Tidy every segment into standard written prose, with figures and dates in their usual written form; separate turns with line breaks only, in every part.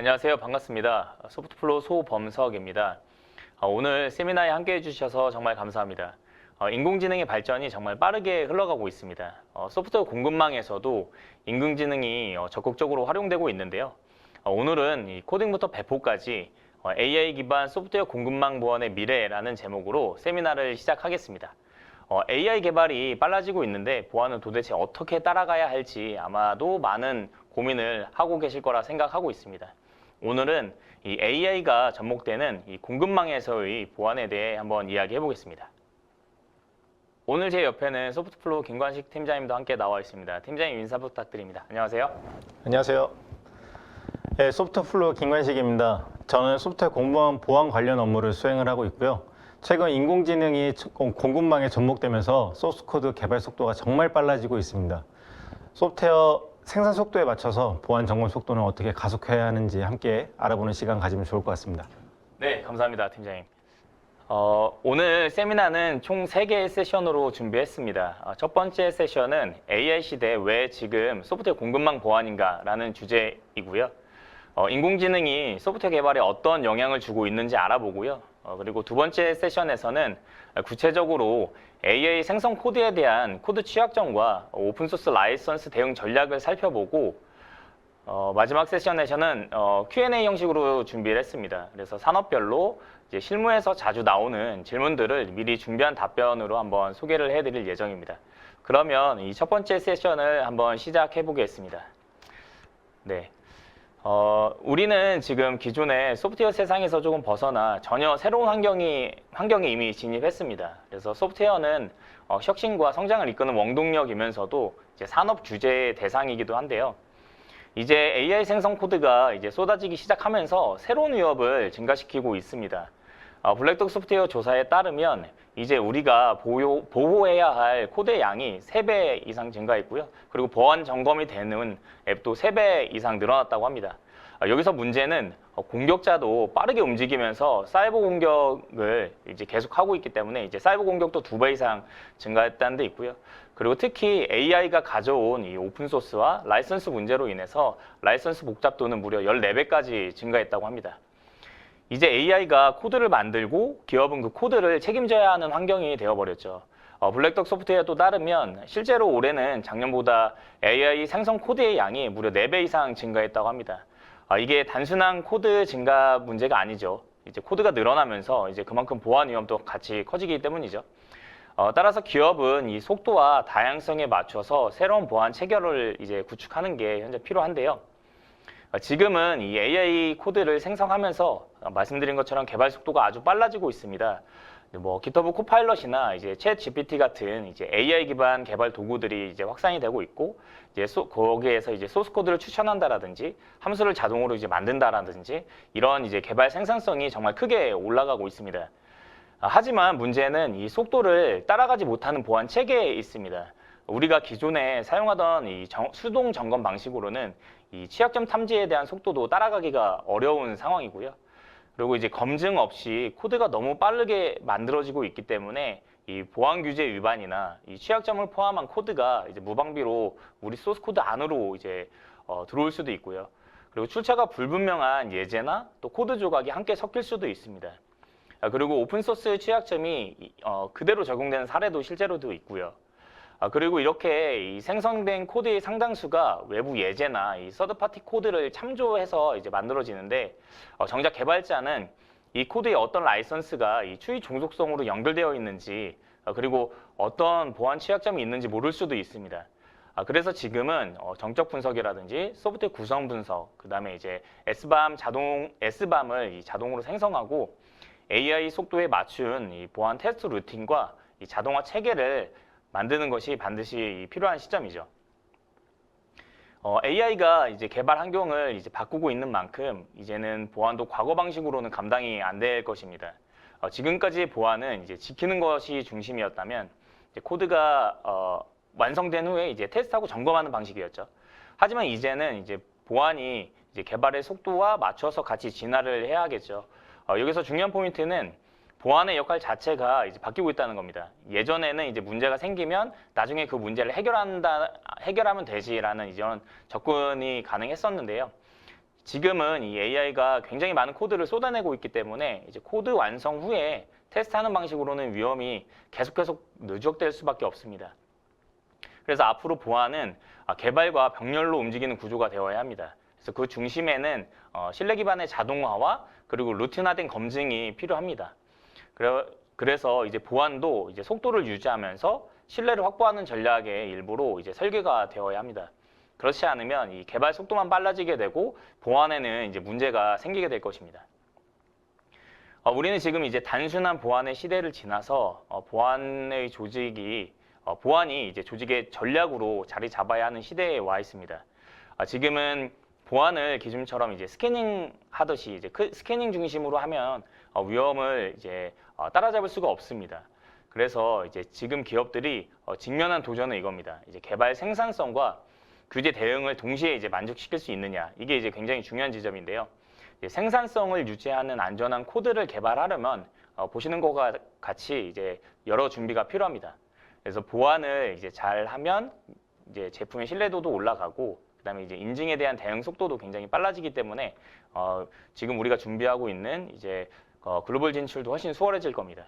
안녕하세요. 반갑습니다. 소프트플로우 소범석입니다. 오늘 세미나에 함께 해주셔서 정말 감사합니다. 인공지능의 발전이 정말 빠르게 흘러가고 있습니다. 소프트웨어 공급망에서도 인공지능이 적극적으로 활용되고 있는데요. 오늘은 이 코딩부터 배포까지 AI 기반 소프트웨어 공급망 보안의 미래라는 제목으로 세미나를 시작하겠습니다. AI 개발이 빨라지고 있는데 보안은 도대체 어떻게 따라가야 할지 아마도 많은 고민을 하고 계실 거라 생각하고 있습니다. 오늘은 이 AI가 접목되는 이 공급망에서의 보안에 대해 한번 이야기해 보겠습니다. 오늘 제 옆에는 소프트플로우 김관식 팀장님도 함께 나와 있습니다. 팀장님 인사 부탁드립니다. 안녕하세요.
안녕하세요. 네, 소프트플로우 김관식입니다. 저는 소프트웨어 공무원 보안 관련 업무를 수행을 하고 있고요. 최근 인공지능이 공급망에 접목되면서 소스코드 개발 속도가 정말 빨라지고 있습니다. 소프트웨어 생산 속도에 맞춰서 보안 점검 속도는 어떻게 가속해야 하는지 함께 알아보는 시간 가지면 좋을 것 같습니다.
네, 감사합니다, 팀장님. 오늘 세미나는 총 3개의 세션으로 준비했습니다. 첫 번째 세션은 AI 시대 왜 지금 소프트웨어 공급망 보안인가 라는 주제이고요. 인공지능이 소프트웨어 개발에 어떤 영향을 주고 있는지 알아보고요. 그리고 두 번째 세션에서는 구체적으로 AI 생성 코드에 대한 코드 취약점과 오픈소스 라이선스 대응 전략을 살펴보고 마지막 세션에서는 Q&A 형식으로 준비를 했습니다. 그래서 산업별로 이제 실무에서 자주 나오는 질문들을 미리 준비한 답변으로 한번 소개를 해드릴 예정입니다. 그러면 이 첫 번째 세션을 한번 시작해 보겠습니다. 네. 우리는 지금 기존의 소프트웨어 세상에서 조금 벗어나 전혀 새로운 환경에 이미 진입했습니다. 그래서 소프트웨어는 혁신과 성장을 이끄는 원동력이면서도 이제 산업 규제의 대상이기도 한데요. 이제 AI 생성 코드가 이제 쏟아지기 시작하면서 새로운 위협을 증가시키고 있습니다. 블랙독 소프트웨어 조사에 따르면 이제 우리가 보호해야 할 코드의 양이 3배 이상 증가했고요. 그리고 보안 점검이 되는 앱도 3배 이상 늘어났다고 합니다. 여기서 문제는 공격자도 빠르게 움직이면서 사이버 공격을 이제 계속하고 있기 때문에 이제 사이버 공격도 2배 이상 증가했다는 데 있고요. 그리고 특히 AI가 가져온 이 오픈소스와 라이선스 문제로 인해서 라이선스 복잡도는 무려 14배까지 증가했다고 합니다. 이제 AI가 코드를 만들고 기업은 그 코드를 책임져야 하는 환경이 되어버렸죠. 블랙독 소프트웨어도 따르면 실제로 올해는 작년보다 AI 생성 코드의 양이 무려 4배 이상 증가했다고 합니다. 이게 단순한 코드 증가 문제가 아니죠. 이제 코드가 늘어나면서 이제 그만큼 보안 위험도 같이 커지기 때문이죠. 따라서 기업은 이 속도와 다양성에 맞춰서 새로운 보안 체계를 이제 구축하는 게 현재 필요한데요. 지금은 이 AI 코드를 생성하면서 말씀드린 것처럼 개발 속도가 아주 빨라지고 있습니다. 뭐 GitHub 코파일럿이나 이제 챗 GPT 같은 이제 AI 기반 개발 도구들이 이제 확산이 되고 있고, 이제 거기에서 이제 소스 코드를 추천한다라든지 함수를 자동으로 이제 만든다라든지 이런 이제 개발 생산성이 정말 크게 올라가고 있습니다. 하지만 문제는 이 속도를 따라가지 못하는 보안 체계에 있습니다. 우리가 기존에 사용하던 이 수동 점검 방식으로는 이 취약점 탐지에 대한 속도도 따라가기가 어려운 상황이고요. 그리고 이제 검증 없이 코드가 너무 빠르게 만들어지고 있기 때문에 이 보안 규제 위반이나 이 취약점을 포함한 코드가 이제 무방비로 우리 소스 코드 안으로 이제 들어올 수도 있고요. 그리고 출처가 불분명한 예제나 또 코드 조각이 함께 섞일 수도 있습니다. 그리고 오픈소스 취약점이 그대로 적용되는 사례도 실제로도 있고요. 그리고 이렇게 이 생성된 코드의 상당수가 외부 예제나 이 서드파티 코드를 참조해서 이제 만들어지는데 정작 개발자는 이 코드의 어떤 라이선스가 이 추이 종속성으로 연결되어 있는지 그리고 어떤 보안 취약점이 있는지 모를 수도 있습니다. 그래서 지금은 정적 분석이라든지 소프트웨어 구성 분석, 그 다음에 이제 S밤을 자동으로 생성하고 AI 속도에 맞춘 이 보안 테스트 루틴과 이 자동화 체계를 만드는 것이 반드시 필요한 시점이죠. AI가 이제 개발 환경을 이제 바꾸고 있는 만큼 이제는 보안도 과거 방식으로는 감당이 안 될 것입니다. 지금까지의 보안은 이제 지키는 것이 중심이었다면 이제 코드가 완성된 후에 이제 테스트하고 점검하는 방식이었죠. 하지만 이제는 이제 보안이 이제 개발의 속도와 맞춰서 같이 진화를 해야겠죠. 여기서 중요한 포인트는 보안의 역할 자체가 이제 바뀌고 있다는 겁니다. 예전에는 이제 문제가 생기면 나중에 그 문제를 해결하면 되지라는 이런 접근이 가능했었는데요. 지금은 이 AI가 굉장히 많은 코드를 쏟아내고 있기 때문에 이제 코드 완성 후에 테스트하는 방식으로는 위험이 계속 누적될 수밖에 없습니다. 그래서 앞으로 보안은 개발과 병렬로 움직이는 구조가 되어야 합니다. 그래서 그 중심에는 신뢰 기반의 자동화와 그리고 루틴화된 검증이 필요합니다. 그래서 이제 보안도 이제 속도를 유지하면서 신뢰를 확보하는 전략의 일부로 이제 설계가 되어야 합니다. 그렇지 않으면 이 개발 속도만 빨라지게 되고 보안에는 이제 문제가 생기게 될 것입니다. 우리는 지금 이제 단순한 보안의 시대를 지나서 보안이 이제 조직의 전략으로 자리 잡아야 하는 시대에 와 있습니다. 지금은 보안을 기준처럼 이제 스캐닝 하듯이 이제 스캐닝 중심으로 하면 위험을 이제 따라잡을 수가 없습니다. 그래서 이제 지금 기업들이 직면한 도전은 이겁니다. 이제 개발 생산성과 규제 대응을 동시에 이제 만족시킬 수 있느냐, 이게 이제 굉장히 중요한 지점인데요. 이제 생산성을 유지하는 안전한 코드를 개발하려면 보시는 것과 같이 이제 여러 준비가 필요합니다. 그래서 보안을 이제 잘하면 이제 제품의 신뢰도도 올라가고, 그다음에 이제 인증에 대한 대응 속도도 굉장히 빨라지기 때문에 지금 우리가 준비하고 있는 이제 글로벌 진출도 훨씬 수월해질 겁니다.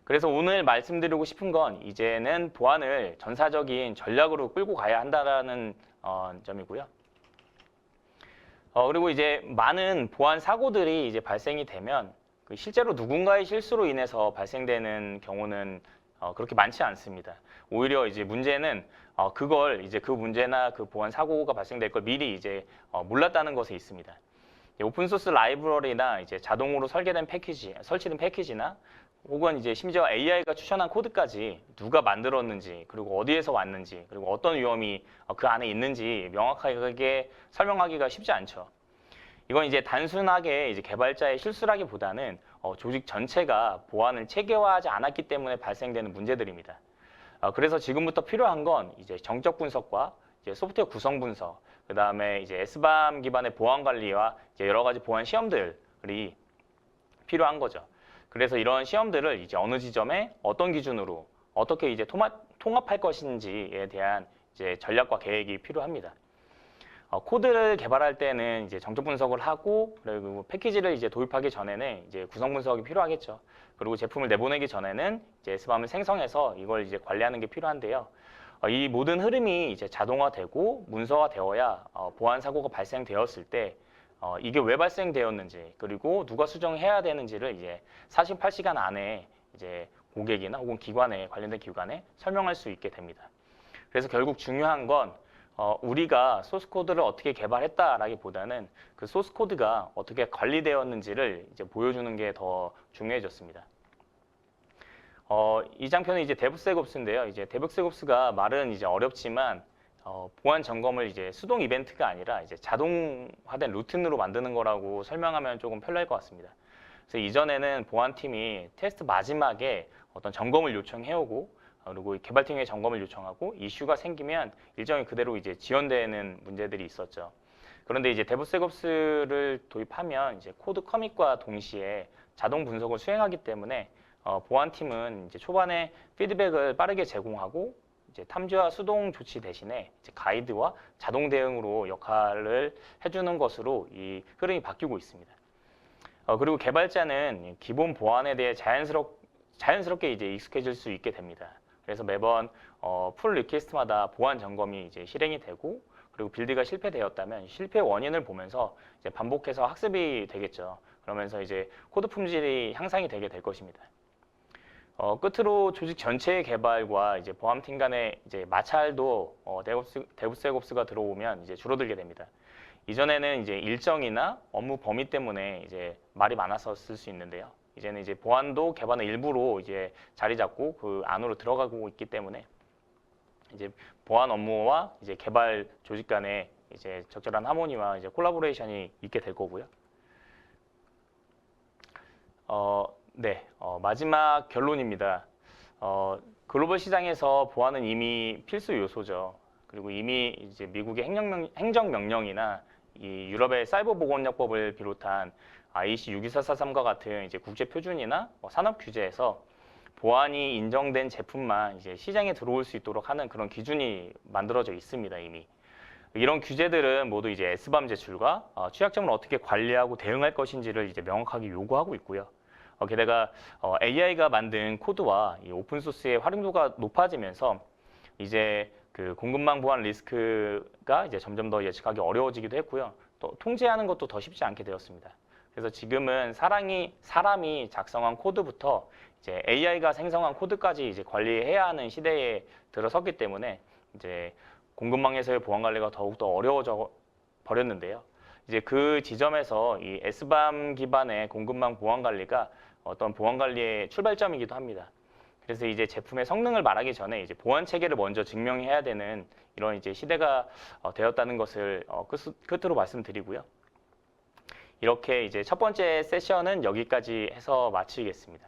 그래서 오늘 말씀드리고 싶은 건 이제는 보안을 전사적인 전략으로 끌고 가야 한다라는 점이고요. 그리고 이제 많은 보안 사고들이 이제 발생이 되면 실제로 누군가의 실수로 인해서 발생되는 경우는 그렇게 많지 않습니다. 오히려 이제 문제는 그걸 이제 그 문제나 그 보안 사고가 발생될 걸 미리 이제 몰랐다는 것에 있습니다. 오픈소스 라이브러리나 이제 자동으로 설치된 패키지나 혹은 이제 심지어 AI가 추천한 코드까지 누가 만들었는지, 그리고 어디에서 왔는지, 그리고 어떤 위험이 그 안에 있는지 명확하게 설명하기가 쉽지 않죠. 이건 이제 단순하게 이제 개발자의 실수라기보다는 조직 전체가 보안을 체계화하지 않았기 때문에 발생되는 문제들입니다. 그래서 지금부터 필요한 건 이제 정적 분석과 이제 소프트웨어 구성 분석, 그 다음에 이제 SBAM 기반의 보안 관리와 이제 여러 가지 보안 시험들이 필요한 거죠. 그래서 이런 시험들을 이제 어느 지점에 어떤 기준으로 어떻게 이제 통합할 것인지에 대한 이제 전략과 계획이 필요합니다. 코드를 개발할 때는 이제 정적 분석을 하고, 그리고 패키지를 이제 도입하기 전에는 이제 구성 분석이 필요하겠죠. 그리고 제품을 내보내기 전에는 이제 SBAM을 생성해서 이걸 이제 관리하는 게 필요한데요. 이 모든 흐름이 이제 자동화되고 문서화되어야 보안 사고가 발생되었을 때 이게 왜 발생되었는지, 그리고 누가 수정해야 되는지를 이제 48시간 안에 이제 고객이나 혹은 관련된 기관에 설명할 수 있게 됩니다. 그래서 결국 중요한 건 우리가 소스 코드를 어떻게 개발했다라기보다는 그 소스 코드가 어떻게 관리되었는지를 이제 보여주는 게 더 중요해졌습니다. 이 장편은 이제 데브세곱스인데요. 이제 데브세곱스가 말은 이제 어렵지만 보안 점검을 이제 수동 이벤트가 아니라 이제 자동화된 루틴으로 만드는 거라고 설명하면 조금 편리할 것 같습니다. 그래서 이전에는 보안팀이 테스트 마지막에 어떤 점검을 요청해오고, 그리고 개발팀의 점검을 요청하고 이슈가 생기면 일정이 그대로 이제 지연되는 문제들이 있었죠. 그런데 이제 데브세곱스를 도입하면 이제 코드 커밋과 동시에 자동 분석을 수행하기 때문에 보안팀은 이제 초반에 피드백을 빠르게 제공하고, 이제 탐지와 수동 조치 대신에 이제 가이드와 자동 대응으로 역할을 해주는 것으로 이 흐름이 바뀌고 있습니다. 그리고 개발자는 기본 보안에 대해 자연스럽게 이제 익숙해질 수 있게 됩니다. 그래서 매번 풀 리퀘스트마다 보안 점검이 이제 실행이 되고, 그리고 빌드가 실패되었다면 실패 원인을 보면서 이제 반복해서 학습이 되겠죠. 그러면서 이제 코드 품질이 향상이 되게 될 것입니다. 끝으로 조직 전체의 개발과 이제 보안팀 간의 이제 마찰도 데브세곱스가 들어오면 이제 줄어들게 됩니다. 이전에는 이제 일정이나 업무 범위 때문에 이제 말이 많았었을 수 있는데요. 이제는 이제 보안도 개발의 일부로 이제 자리 잡고 그 안으로 들어가고 있기 때문에 이제 보안 업무와 이제 개발 조직 간에 이제 적절한 하모니와 이제 콜라보레이션이 있게 될 거고요. 마지막 결론입니다. 글로벌 시장에서 보안은 이미 필수 요소죠. 그리고 이미 이제 미국의 행정명령이나 이 유럽의 사이버보건요법을 비롯한 IEC 62443과 같은 이제 국제 표준이나 산업 규제에서 보안이 인정된 제품만 이제 시장에 들어올 수 있도록 하는 그런 기준이 만들어져 있습니다, 이미. 이런 규제들은 모두 이제 S밤 제출과 취약점을 어떻게 관리하고 대응할 것인지를 이제 명확하게 요구하고 있고요. 게다가 AI가 만든 코드와 이 오픈소스의 활용도가 높아지면서 이제 그 공급망 보안 리스크가 이제 점점 더 예측하기 어려워지기도 했고요. 또 통제하는 것도 더 쉽지 않게 되었습니다. 그래서 지금은 사람이 작성한 코드부터 이제 AI가 생성한 코드까지 이제 관리해야 하는 시대에 들어섰기 때문에 이제 공급망에서의 보안 관리가 더욱더 어려워져 버렸는데요. 이제 그 지점에서 이 S밤 기반의 공급망 보안 관리가 어떤 보안 관리의 출발점이기도 합니다. 그래서 이제 제품의 성능을 말하기 전에 이제 보안 체계를 먼저 증명해야 되는 이런 이제 시대가 되었다는 것을 끝으로 말씀드리고요. 이렇게 이제 첫 번째 세션은 여기까지 해서 마치겠습니다.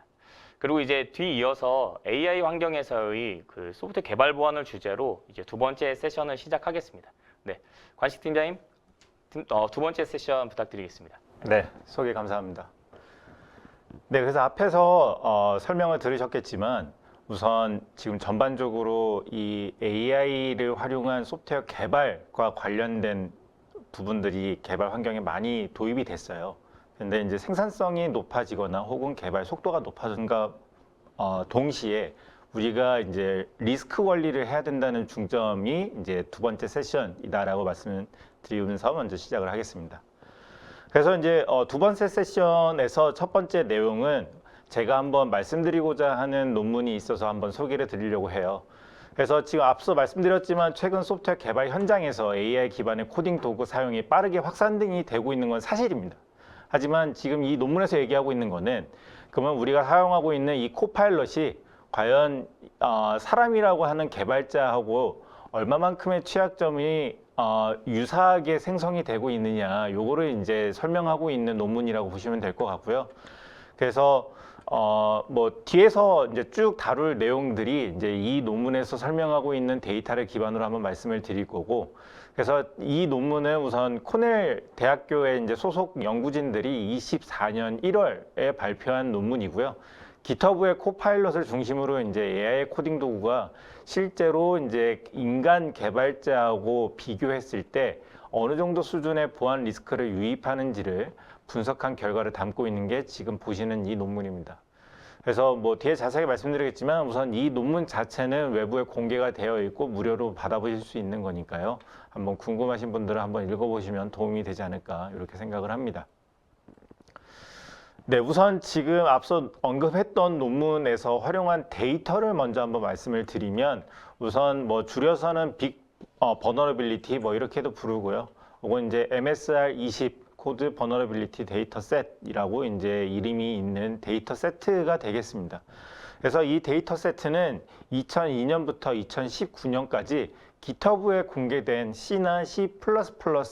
그리고 이제 뒤이어서 AI 환경에서의 그 소프트웨어 개발 보안을 주제로 이제 두 번째 세션을 시작하겠습니다. 네, 관식 팀장님, 두 번째 세션 부탁드리겠습니다.
네, 소개 감사합니다. 네, 그래서 앞에서 설명을 들으셨겠지만 우선 지금 전반적으로 이 AI를 활용한 소프트웨어 개발과 관련된 부분들이 개발 환경에 많이 도입이 됐어요. 근데 이제 생산성이 높아지거나 혹은 개발 속도가 높아진과 동시에 우리가 이제 리스크 관리를 해야 된다는 중점이 이제 두 번째 세션이다라고 말씀을 드리면서 먼저 시작을 하겠습니다. 그래서 이제 두 번째 세션에서 첫 번째 내용은 제가 한번 말씀드리고자 하는 논문이 있어서 한번 소개를 드리려고 해요. 그래서 지금 앞서 말씀드렸지만 최근 소프트웨어 개발 현장에서 AI 기반의 코딩 도구 사용이 빠르게 확산이 되고 있는 건 사실입니다. 하지만 지금 이 논문에서 얘기하고 있는 거는 그러면 우리가 사용하고 있는 이 코파일럿이 과연 사람이라고 하는 개발자하고 얼마만큼의 취약점이 유사하게 생성이 되고 있느냐, 요거를 이제 설명하고 있는 논문이라고 보시면 될 것 같고요. 그래서 뭐 뒤에서 이제 쭉 다룰 내용들이 이제 이 논문에서 설명하고 있는 데이터를 기반으로 한번 말씀을 드릴 거고, 그래서 이 논문은 우선 코넬 대학교의 이제 소속 연구진들이 24년 1월에 발표한 논문이고요. 기터브의 코파일럿을 중심으로 이제 AI 코딩 도구가 실제로 이제 인간 개발자하고 비교했을 때 어느 정도 수준의 보안 리스크를 유입하는지를 분석한 결과를 담고 있는 게 지금 보시는 이 논문입니다. 그래서 뭐 뒤에 자세하게 말씀드리겠지만 우선 이 논문 자체는 외부에 공개가 되어 있고 무료로 받아보실 수 있는 거니까요. 한번 궁금하신 분들은 한번 읽어보시면 도움이 되지 않을까 이렇게 생각을 합니다. 네, 우선 지금 앞서 언급했던 논문에서 활용한 데이터를 먼저 한번 말씀을 드리면 우선 뭐 줄여서는 빅 버너러빌리티 뭐 이렇게도 부르고요. 혹은 이제 MSR20 코드 버너러빌리티 데이터 셋이라고 이제 이름이 있는 데이터 세트가 되겠습니다. 그래서 이 데이터 세트는 2002년부터 2019년까지 기터브에 공개된 C나 C++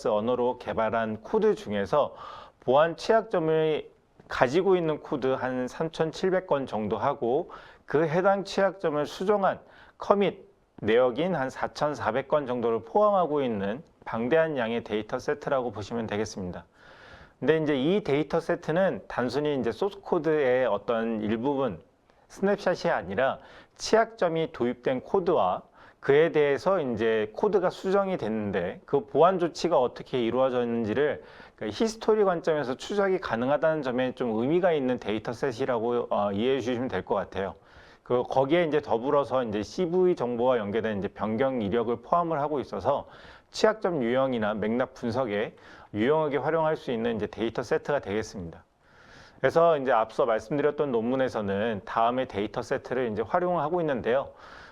언어로 개발한 코드 중에서 보안 취약점을 가지고 있는 코드 한 3,700건 정도 하고 그 해당 취약점을 수정한 커밋 내역인 한 4,400건 정도를 포함하고 있는 방대한 양의 데이터 세트라고 보시면 되겠습니다. 근데 이제 이 데이터 세트는 단순히 이제 소스 코드의 어떤 일부분 스냅샷이 아니라 취약점이 도입된 코드와 그에 대해서 이제 코드가 수정이 됐는데 그 보안 조치가 어떻게 이루어졌는지를 히스토리 관점에서 추적이 가능하다는 점에 좀 의미가 있는 데이터셋이라고 이해해 주시면 될 것 같아요. 거기에 이제 더불어서 이제 CV 정보와 연계된 이제 변경 이력을 포함을 하고 있어서 취약점 유형이나 맥락 분석에 유용하게 활용할 수 있는 이제 데이터 세트가 되겠습니다. 그래서 이제 앞서 말씀드렸던 논문에서는 다음의 데이터 세트를 이제 활용하고 있는데요.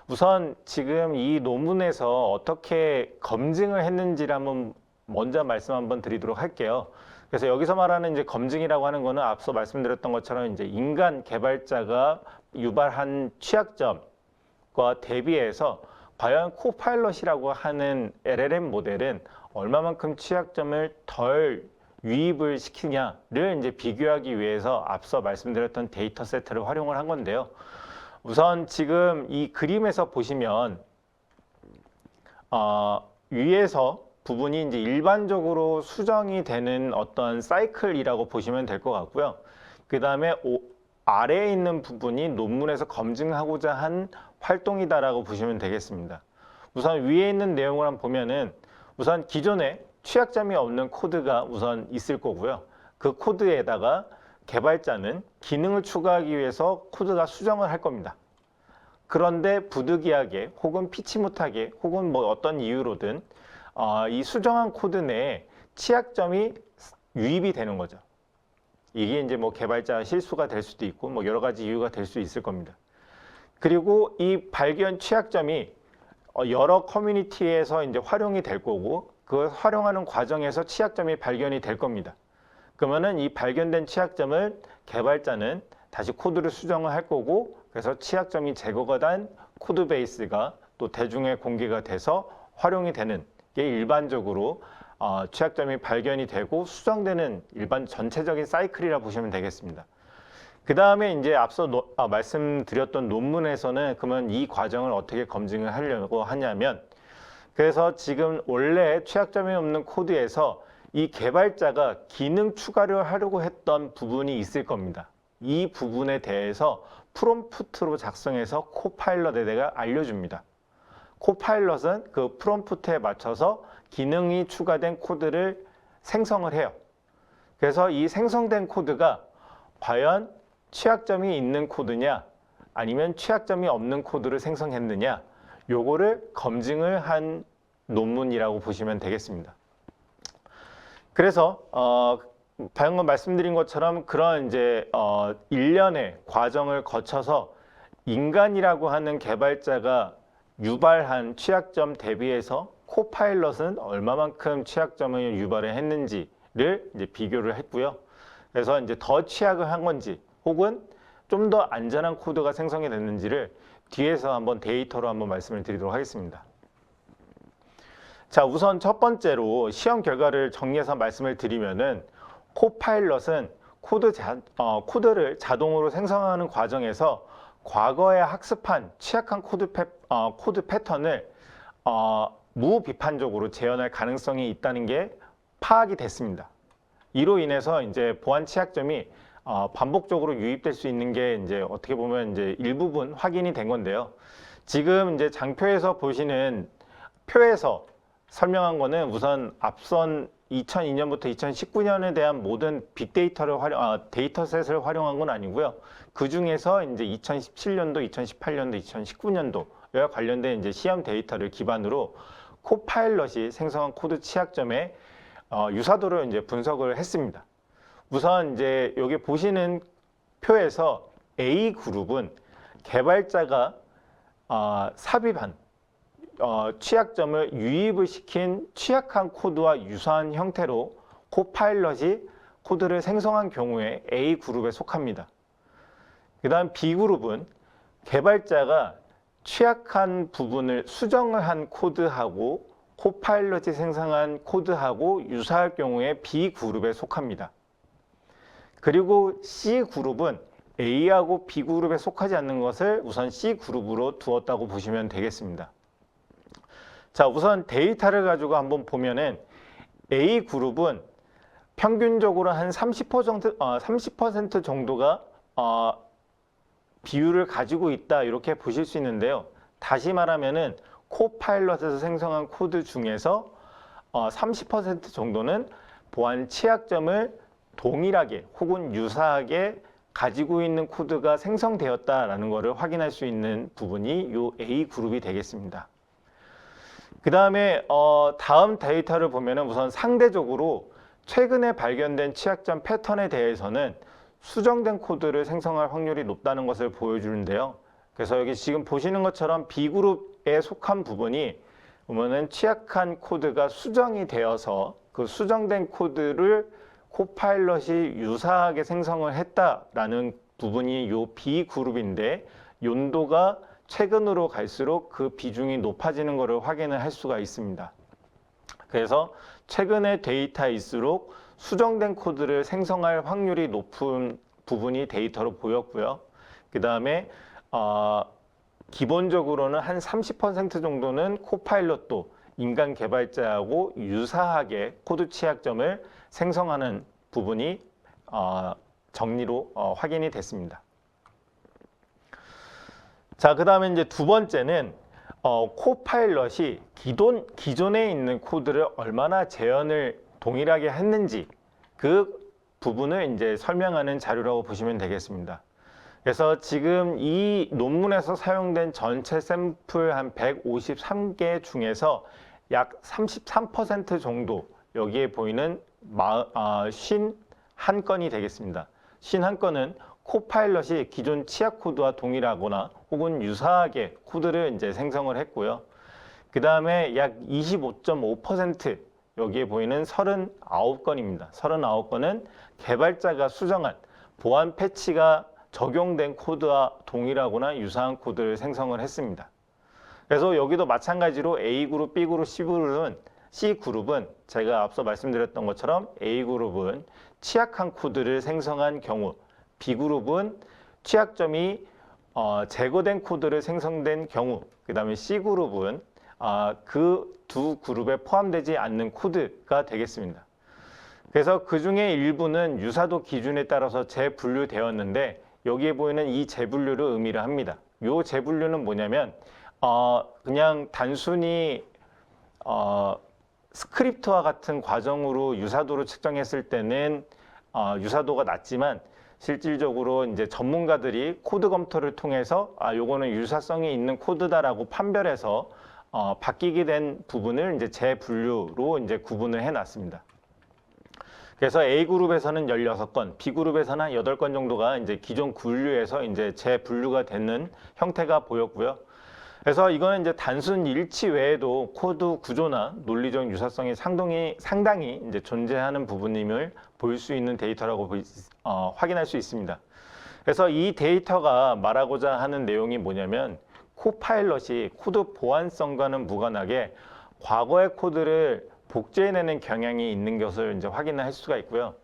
우선 지금 이 논문에서 어떻게 검증을 했는지를 한번 먼저 말씀 한번 드리도록 할게요. 그래서 여기서 말하는 이제 검증이라고 하는 거는 앞서 말씀드렸던 것처럼 이제 인간 개발자가 유발한 취약점과 대비해서 과연 코파일럿이라고 하는 LLM 모델은 얼마만큼 취약점을 덜 유입을 시키냐를 이제 비교하기 위해서 앞서 말씀드렸던 데이터 세트를 활용을 한 건데요. 우선 지금 이 그림에서 보시면 위에서 부분이 이제 일반적으로 수정이 되는 어떤 사이클이라고 보시면 될 것 같고요. 그 다음에 아래에 있는 부분이 논문에서 검증하고자 한 활동이다라고 보시면 되겠습니다. 우선 위에 있는 내용을 한번 보면은 우선 기존에 취약점이 없는 코드가 우선 있을 거고요. 그 코드에다가 개발자는 기능을 추가하기 위해서 코드가 수정을 할 겁니다. 그런데 부득이하게 혹은 피치 못하게 혹은 뭐 어떤 이유로든 이 수정한 코드 내에 취약점이 유입이 되는 거죠. 이게 이제 뭐 개발자 실수가 될 수도 있고 뭐 여러 가지 이유가 될 수 있을 겁니다. 그리고 이 발견 취약점이 여러 커뮤니티에서 이제 활용이 될 거고 그 활용하는 과정에서 취약점이 발견이 될 겁니다. 그러면은 이 발견된 취약점을 개발자는 다시 코드를 수정을 할 거고 그래서 취약점이 제거가 된 코드 베이스가 또 대중에 공개가 돼서 활용이 되는 게 일반적으로 취약점이 발견이 되고 수정되는 일반 전체적인 사이클이라 보시면 되겠습니다. 그 다음에 이제 앞서 말씀드렸던 논문에서는 그러면 이 과정을 어떻게 검증을 하려고 하냐면 그래서 지금 원래 취약점이 없는 코드에서 이 개발자가 기능 추가를 하려고 했던 부분이 있을 겁니다. 이 부분에 대해서 프롬프트로 작성해서 코파일럿에다가 알려줍니다. 코파일럿은 그 프롬프트에 맞춰서 기능이 추가된 코드를 생성을 해요. 그래서 이 생성된 코드가 과연 취약점이 있는 코드냐 아니면 취약점이 없는 코드를 생성했느냐 요거를 검증을 한 논문이라고 보시면 되겠습니다. 그래서 방금 말씀드린 것처럼 그런 이제 일련의 과정을 거쳐서 인간이라고 하는 개발자가 유발한 취약점 대비해서 코파일럿은 얼마만큼 취약점을 유발을 했는지를 이제 비교를 했고요. 그래서 이제 더 취약을 한 건지 혹은 좀 더 안전한 코드가 생성이 됐는지를 뒤에서 한번 데이터로 한번 말씀을 드리도록 하겠습니다. 자, 우선 첫 번째로 시험 결과를 정리해서 말씀을 드리면은 코파일럿은 코드를 자동으로 생성하는 과정에서 과거에 학습한 취약한 코드 패턴을 무비판적으로 재현할 가능성이 있다는 게 파악이 됐습니다. 이로 인해서 이제 보안 취약점이 반복적으로 유입될 수 있는 게 이제 어떻게 보면 이제 일부분 확인이 된 건데요. 지금 이제 장표에서 보시는 표에서 설명한 거는 우선 앞선 2002년부터 2019년에 대한 모든 빅데이터를 데이터셋을 활용한 건 아니고요. 그 중에서 이제 2017년도, 2018년도, 2019년도와 관련된 이제 시험 데이터를 기반으로 코파일럿이 생성한 코드 취약점의 유사도를 이제 분석을 했습니다. 우선 이제 여기 보시는 표에서 A 그룹은 개발자가 삽입한 취약점을 유입을 시킨 취약한 코드와 유사한 형태로 코파일럿이 코드를 생성한 경우에 A 그룹에 속합니다. 그 다음 B 그룹은 개발자가 취약한 부분을 수정을 한 코드하고 코파일럿이 생성한 코드하고 유사할 경우에 B 그룹에 속합니다. 그리고 C 그룹은 A하고 B 그룹에 속하지 않는 것을 우선 C 그룹으로 두었다고 보시면 되겠습니다. 자, 우선 데이터를 가지고 한번 보면은 A 그룹은 평균적으로 한 30% 정도가 비율을 가지고 있다 이렇게 보실 수 있는데요. 다시 말하면은 코파일럿에서 생성한 코드 중에서 30% 정도는 보안 취약점을 동일하게 혹은 유사하게 가지고 있는 코드가 생성되었다라는 것을 확인할 수 있는 부분이 이 A 그룹이 되겠습니다. 그 다음에 다음 데이터를 보면은 우선 상대적으로 최근에 발견된 취약점 패턴에 대해서는 수정된 코드를 생성할 확률이 높다는 것을 보여주는데요. 그래서 여기 지금 보시는 것처럼 B그룹에 속한 부분이 보면은 취약한 코드가 수정이 되어서 그 수정된 코드를 코파일럿이 유사하게 생성을 했다라는 부분이 이 B그룹인데 연도가 최근으로 갈수록 그 비중이 높아지는 것을 확인을 할 수가 있습니다. 그래서 최근의 데이터일수록 수정된 코드를 생성할 확률이 높은 부분이 데이터로 보였고요. 그 다음에 기본적으로는 한 30% 정도는 코파일럿도 인간 개발자하고 유사하게 코드 취약점을 생성하는 부분이 정리로 확인이 됐습니다. 자, 그 다음에 이제 두 번째는 코파일럿이 기존에 있는 코드를 얼마나 재현을 동일하게 했는지 그 부분을 이제 설명하는 자료라고 보시면 되겠습니다. 그래서 지금 이 논문에서 사용된 전체 샘플 한 153개 중에서 약 33% 정도 여기에 보이는 51건이 되겠습니다. 51건은 코파일럿이 기존 치약 코드와 동일하거나 혹은 유사하게 코드를 이제 생성을 했고요. 그 다음에 약 25.5% 여기에 보이는 39건입니다. 39건은 개발자가 수정한 보안 패치가 적용된 코드와 동일하거나 유사한 코드를 생성을 했습니다. 그래서 여기도 마찬가지로 A그룹, B그룹, C그룹은 제가 앞서 말씀드렸던 것처럼 A그룹은 취약한 코드를 생성한 경우, B그룹은 취약점이 제거된 코드를 생성된 경우, 그 다음에 C그룹은 그 두 그룹에 포함되지 않는 코드가 되겠습니다. 그래서 그 중에 일부는 유사도 기준에 따라서 재분류되었는데 여기에 보이는 이 재분류를 의미를 합니다. 이 재분류는 뭐냐면 그냥 단순히 스크립트와 같은 과정으로 유사도를 측정했을 때는 유사도가 낮지만 실질적으로 이제 전문가들이 코드 검토를 통해서 요거는 유사성이 있는 코드다라고 판별해서 바뀌게 된 부분을 이제 재분류로 이제 구분을 해놨습니다. 그래서 A그룹에서는 16건, B그룹에서는 한 8건 정도가 이제 기존 분류에서 이제 재분류가 되는 형태가 보였고요. 그래서 이거는 이제 단순 일치 외에도 코드 구조나 논리적 유사성이 상당히 이제 존재하는 부분임을 볼 수 있는 데이터라고 확인할 수 있습니다. 그래서 이 데이터가 말하고자 하는 내용이 뭐냐면 코파일럿이 코드 보안성과는 무관하게 과거의 코드를 복제해내는 경향이 있는 것을 이제 확인할 수가 있고요.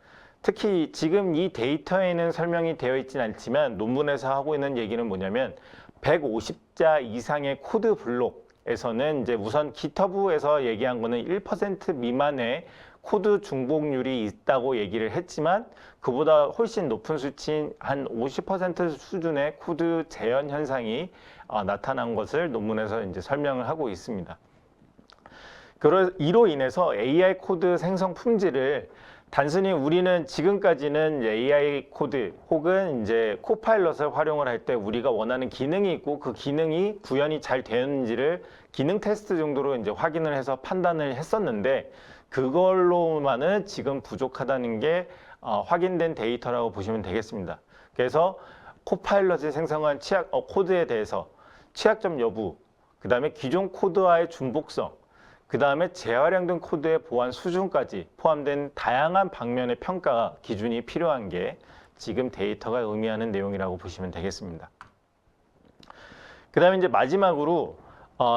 특히 지금 이 데이터에는 설명이 되어 있지는 않지만 논문에서 하고 있는 얘기는 뭐냐면 150자 이상의 코드 블록에서는 이제 우선 GitHub에서 얘기한 거는 1% 미만의 코드 중복률이 있다고 얘기를 했지만 그보다 훨씬 높은 수치인 한 50% 수준의 코드 재현 현상이 나타난 것을 논문에서 이제 설명을 하고 있습니다. 이로 인해서 AI 코드 생성 품질을 단순히 우리는 지금까지는 AI 코드 혹은 이제 코파일럿을 활용을 할 때 우리가 원하는 기능이 있고 그 기능이 구현이 잘 되는지를 기능 테스트 정도로 이제 확인을 해서 판단을 했었는데 그걸로만은 지금 부족하다는 게 확인된 데이터라고 보시면 되겠습니다. 그래서 코파일럿이 생성한 코드에 대해서 취약점 여부, 그 다음에 기존 코드와의 중복성, 그 다음에 재활용된 코드의 보안 수준까지 포함된 다양한 방면의 평가 기준이 필요한 게 지금 데이터가 의미하는 내용이라고 보시면 되겠습니다. 그 다음에 이제 마지막으로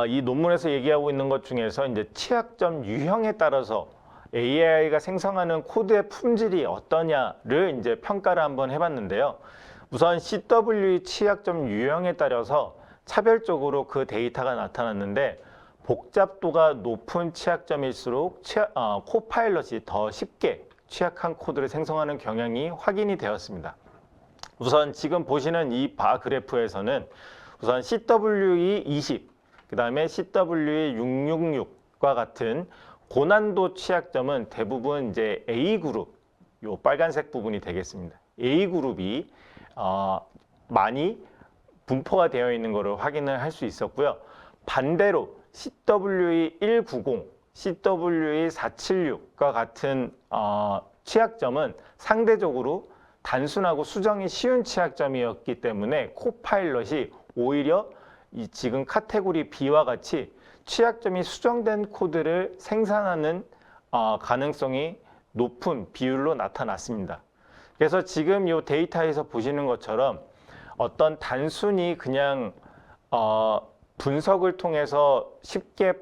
이 논문에서 얘기하고 있는 것 중에서 이제 취약점 유형에 따라서 AI가 생성하는 코드의 품질이 어떠냐를 이제 평가를 한번 해봤는데요. 우선 CWE 취약점 유형에 따라서 차별적으로 그 데이터가 나타났는데 복잡도가 높은 취약점일수록 코파일럿이 더 쉽게 취약한 코드를 생성하는 경향이 확인이 되었습니다. 우선 지금 보시는 이 바 그래프에서는 우선 CWE 20, 그 다음에 CWE 666과 같은 고난도 취약점은 대부분 이제 A그룹, 요 빨간색 부분이 되겠습니다. A그룹이 많이 분포가 되어 있는 것을 확인을 할 수 있었고요. 반대로 CWE 190, CWE 476과 같은 취약점은 상대적으로 단순하고 수정이 쉬운 취약점이었기 때문에 코파일럿이 오히려 이 지금 카테고리 B와 같이 취약점이 수정된 코드를 생산하는 가능성이 높은 비율로 나타났습니다. 그래서 지금 이 데이터에서 보시는 것처럼 어떤 단순히 그냥 분석을 통해서 쉽게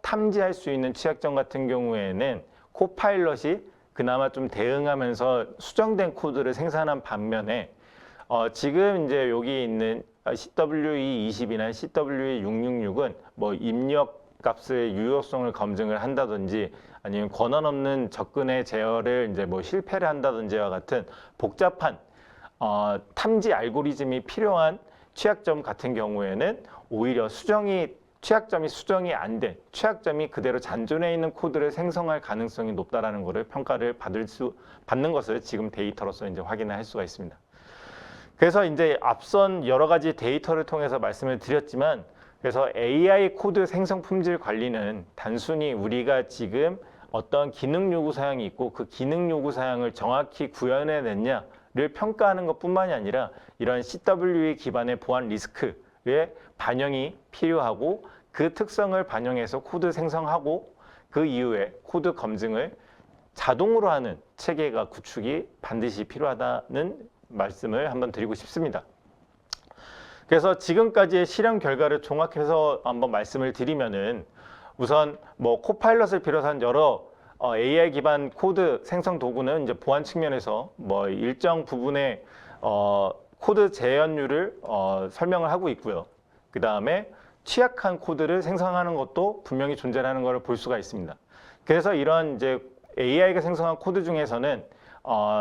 탐지할 수 있는 취약점 같은 경우에는 코파일럿이 그나마 좀 대응하면서 수정된 코드를 생산한 반면에 지금 이제 여기 있는 CWE 20이나 CWE 666은 뭐 입력 값의 유효성을 검증을 한다든지 아니면 권한 없는 접근의 제어를 이제 뭐 실패를 한다든지와 같은 복잡한 탐지 알고리즘이 필요한 취약점 같은 경우에는 오히려 수정이 취약점이 수정이 안 된, 취약점이 그대로 잔존해 있는 코드를 생성할 가능성이 높다라는 것을 평가를 받는 것을 지금 데이터로서 이제 확인할 수가 있습니다. 그래서 이제 앞선 여러 가지 데이터를 통해서 말씀을 드렸지만, 그래서 AI 코드 생성 품질 관리는 단순히 우리가 지금 어떤 기능 요구 사항이 있고 그 기능 요구 사항을 정확히 구현해냈냐를 평가하는 것뿐만이 아니라 이런 CWE 기반의 보안 리스크의 반영이 필요하고, 그 특성을 반영해서 코드 생성하고 그 이후에 코드 검증을 자동으로 하는 체계가 구축이 반드시 필요하다는 말씀을 한번 드리고 싶습니다. 그래서 지금까지의 실험 결과를 종합해서 한번 말씀을 드리면은, 우선 뭐 코파일럿을 비롯한 여러 AI 기반 코드 생성 도구는 이제 보안 측면에서 뭐 일정 부분의 코드 재현율을 설명을 하고 있고요. 그 다음에 취약한 코드를 생성하는 것도 분명히 존재하는 것을 볼 수가 있습니다. 그래서 이런 이제 AI가 생성한 코드 중에서는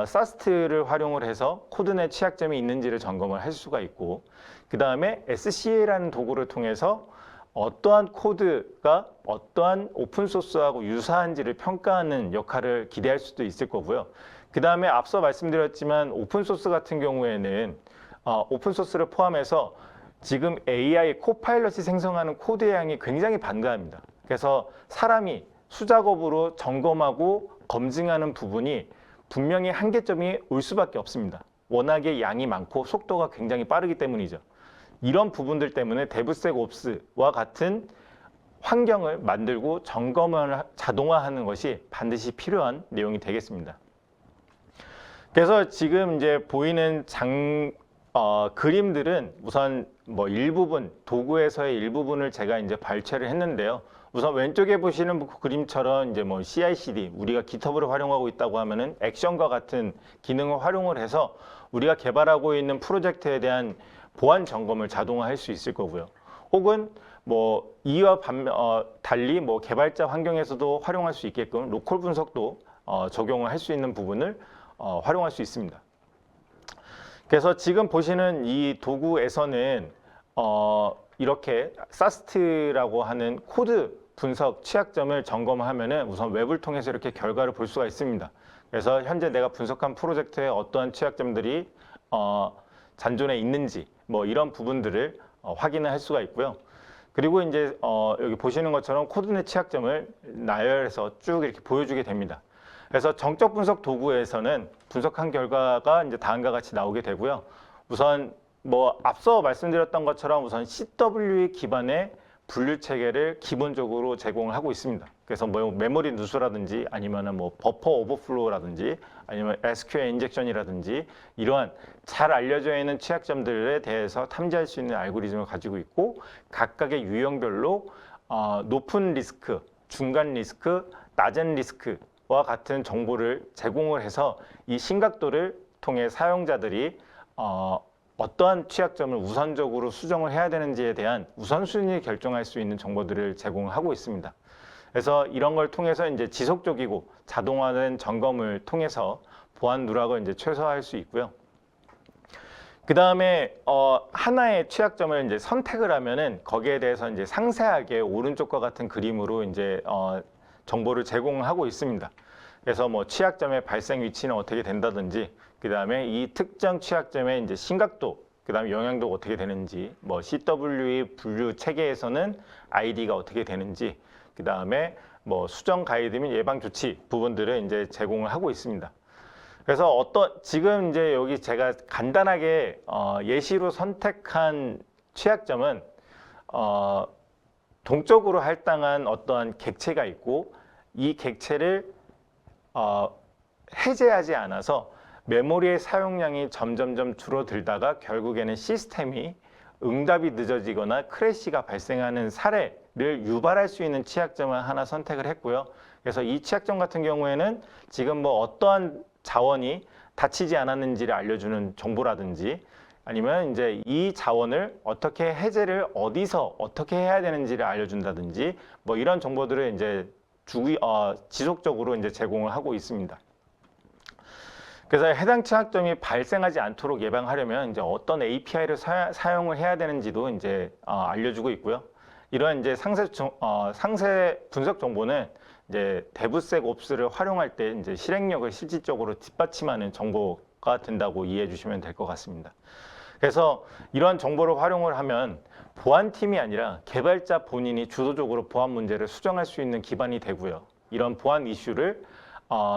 사스트를 활용을 해서 코드 내 취약점이 있는지를 점검을 할 수가 있고, 그 다음에 SCA라는 도구를 통해서 어떠한 코드가 어떠한 오픈소스하고 유사한지를 평가하는 역할을 기대할 수도 있을 거고요. 그 다음에 앞서 말씀드렸지만 오픈소스 같은 경우에는 오픈소스를 포함해서 지금 AI 코파일럿이 생성하는 코드의 양이 굉장히 반가합니다. 그래서 사람이 수작업으로 점검하고 검증하는 부분이 분명히 한계점이 올 수밖에 없습니다. 워낙에 양이 많고 속도가 굉장히 빠르기 때문이죠. 이런 부분들 때문에 데브섹옵스와 같은 환경을 만들고 점검을 자동화하는 것이 반드시 필요한 내용이 되겠습니다. 그래서 지금 이제 보이는 그림들은 우선 뭐 일부분, 도구에서의 일부분을 제가 이제 발췌를 했는데요. 우선 왼쪽에 보시는 그림처럼 이제 뭐 CI/CD, 우리가 GitHub를 활용하고 있다고 하면은 액션과 같은 기능을 활용을 해서 우리가 개발하고 있는 프로젝트에 대한 보안 점검을 자동화할 수 있을 거고요. 혹은 뭐 이와 달리 뭐 개발자 환경에서도 활용할 수 있게끔 로컬 분석도 적용을 할 수 있는 부분을 활용할 수 있습니다. 그래서 지금 보시는 이 도구에서는 이렇게 사스트라고 하는 코드 분석 취약점을 점검하면은 우선 웹을 통해서 이렇게 결과를 볼 수가 있습니다. 그래서 현재 내가 분석한 프로젝트에 어떠한 취약점들이 잔존해 있는지 뭐 이런 부분들을 확인을 할 수가 있고요. 그리고 이제 여기 보시는 것처럼 코드 내 취약점을 나열해서 쭉 이렇게 보여주게 됩니다. 그래서 정적 분석 도구에서는 분석한 결과가 이제 다음과 같이 나오게 되고요. 우선 뭐 앞서 말씀드렸던 것처럼 우선 CWE 기반의 분류 체계를 기본적으로 제공을 하고 있습니다. 그래서 뭐 메모리 누수라든지 아니면은 뭐 버퍼 오버플로우라든지 아니면 SQL 인젝션이라든지 이러한 잘 알려져 있는 취약점들에 대해서 탐지할 수 있는 알고리즘을 가지고 있고, 각각의 유형별로 높은 리스크, 중간 리스크, 낮은 리스크와 같은 정보를 제공을 해서 이 심각도를 통해 사용자들이 어떠한 취약점을 우선적으로 수정을 해야 되는지에 대한 우선순위를 결정할 수 있는 정보들을 제공하고 있습니다. 그래서 이런 걸 통해서 이제 지속적이고 자동화된 점검을 통해서 보안 누락을 이제 최소화할 수 있고요. 그 다음에 하나의 취약점을 이제 선택을 하면은 거기에 대해서 이제 상세하게 오른쪽과 같은 그림으로 이제 정보를 제공하고 있습니다. 그래서 뭐 취약점의 발생 위치는 어떻게 된다든지, 그 다음에 이 특정 취약점의 이제 심각도, 그 다음에 영향도가 어떻게 되는지, 뭐 CWE 분류 체계에서는 ID가 어떻게 되는지, 그 다음에 뭐 수정 가이드 및 예방 조치 부분들을 이제 제공을 하고 있습니다. 그래서 지금 이제 여기 제가 간단하게 예시로 선택한 취약점은 동적으로 할당한 어떠한 객체가 있고, 이 객체를 해제하지 않아서 메모리의 사용량이 점점점 줄어들다가 결국에는 시스템이 응답이 늦어지거나 크래시가 발생하는 사례를 유발할 수 있는 취약점을 하나 선택을 했고요. 그래서 이 취약점 같은 경우에는 지금 뭐 어떠한 자원이 다치지 않았는지를 알려주는 정보라든지, 아니면 이제 이 자원을 어떻게 해제를 어디서 어떻게 해야 되는지를 알려준다든지, 뭐 이런 정보들을 이제 지속적으로 이제 제공을 하고 있습니다. 그래서 해당 취약점이 발생하지 않도록 예방하려면 이제 어떤 API를 사용을 해야 되는지도 이제 알려주고 있고요. 이런 이제 상세 분석 정보는 이제 DevSecOps를 활용할 때 이제 실행력을 실질적으로 뒷받침하는 정보가 된다고 이해해 주시면 될 것 같습니다. 그래서 이런 정보를 활용을 하면 보안팀이 아니라 개발자 본인이 주도적으로 보안 문제를 수정할 수 있는 기반이 되고요. 이런 보안 이슈를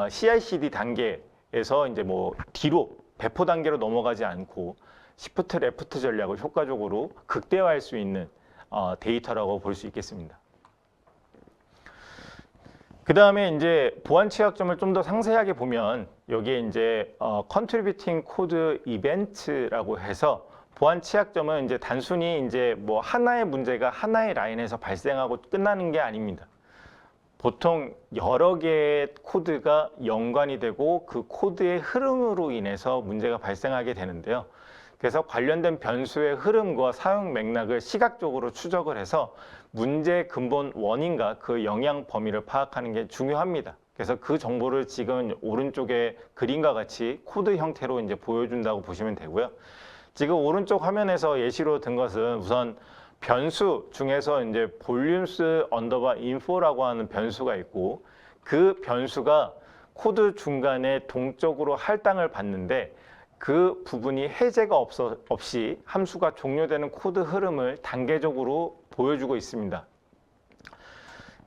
CI/CD 단계에서 이제 뭐 뒤로 배포 단계로 넘어가지 않고 시프트 레프트 전략을 효과적으로 극대화할 수 있는 데이터라고 볼 수 있겠습니다. 그 다음에 이제 보안 취약점을 좀 더 상세하게 보면 여기에 이제 Contributing Code Event라고 해서 보안 취약점은 이제 단순히 이제 뭐 하나의 문제가 하나의 라인에서 발생하고 끝나는 게 아닙니다. 보통 여러 개의 코드가 연관이 되고 그 코드의 흐름으로 인해서 문제가 발생하게 되는데요. 그래서 관련된 변수의 흐름과 사용 맥락을 시각적으로 추적을 해서 문제의 근본 원인과 그 영향 범위를 파악하는 게 중요합니다. 그래서 그 정보를 지금 오른쪽에 그림과 같이 코드 형태로 이제 보여준다고 보시면 되고요. 지금 오른쪽 화면에서 예시로 든 것은 우선 변수 중에서 이제 volumes underbar info라고 하는 변수가 있고 그 변수가 코드 중간에 동적으로 할당을 받는데 그 부분이 해제가 없이 함수가 종료되는 코드 흐름을 단계적으로 보여주고 있습니다.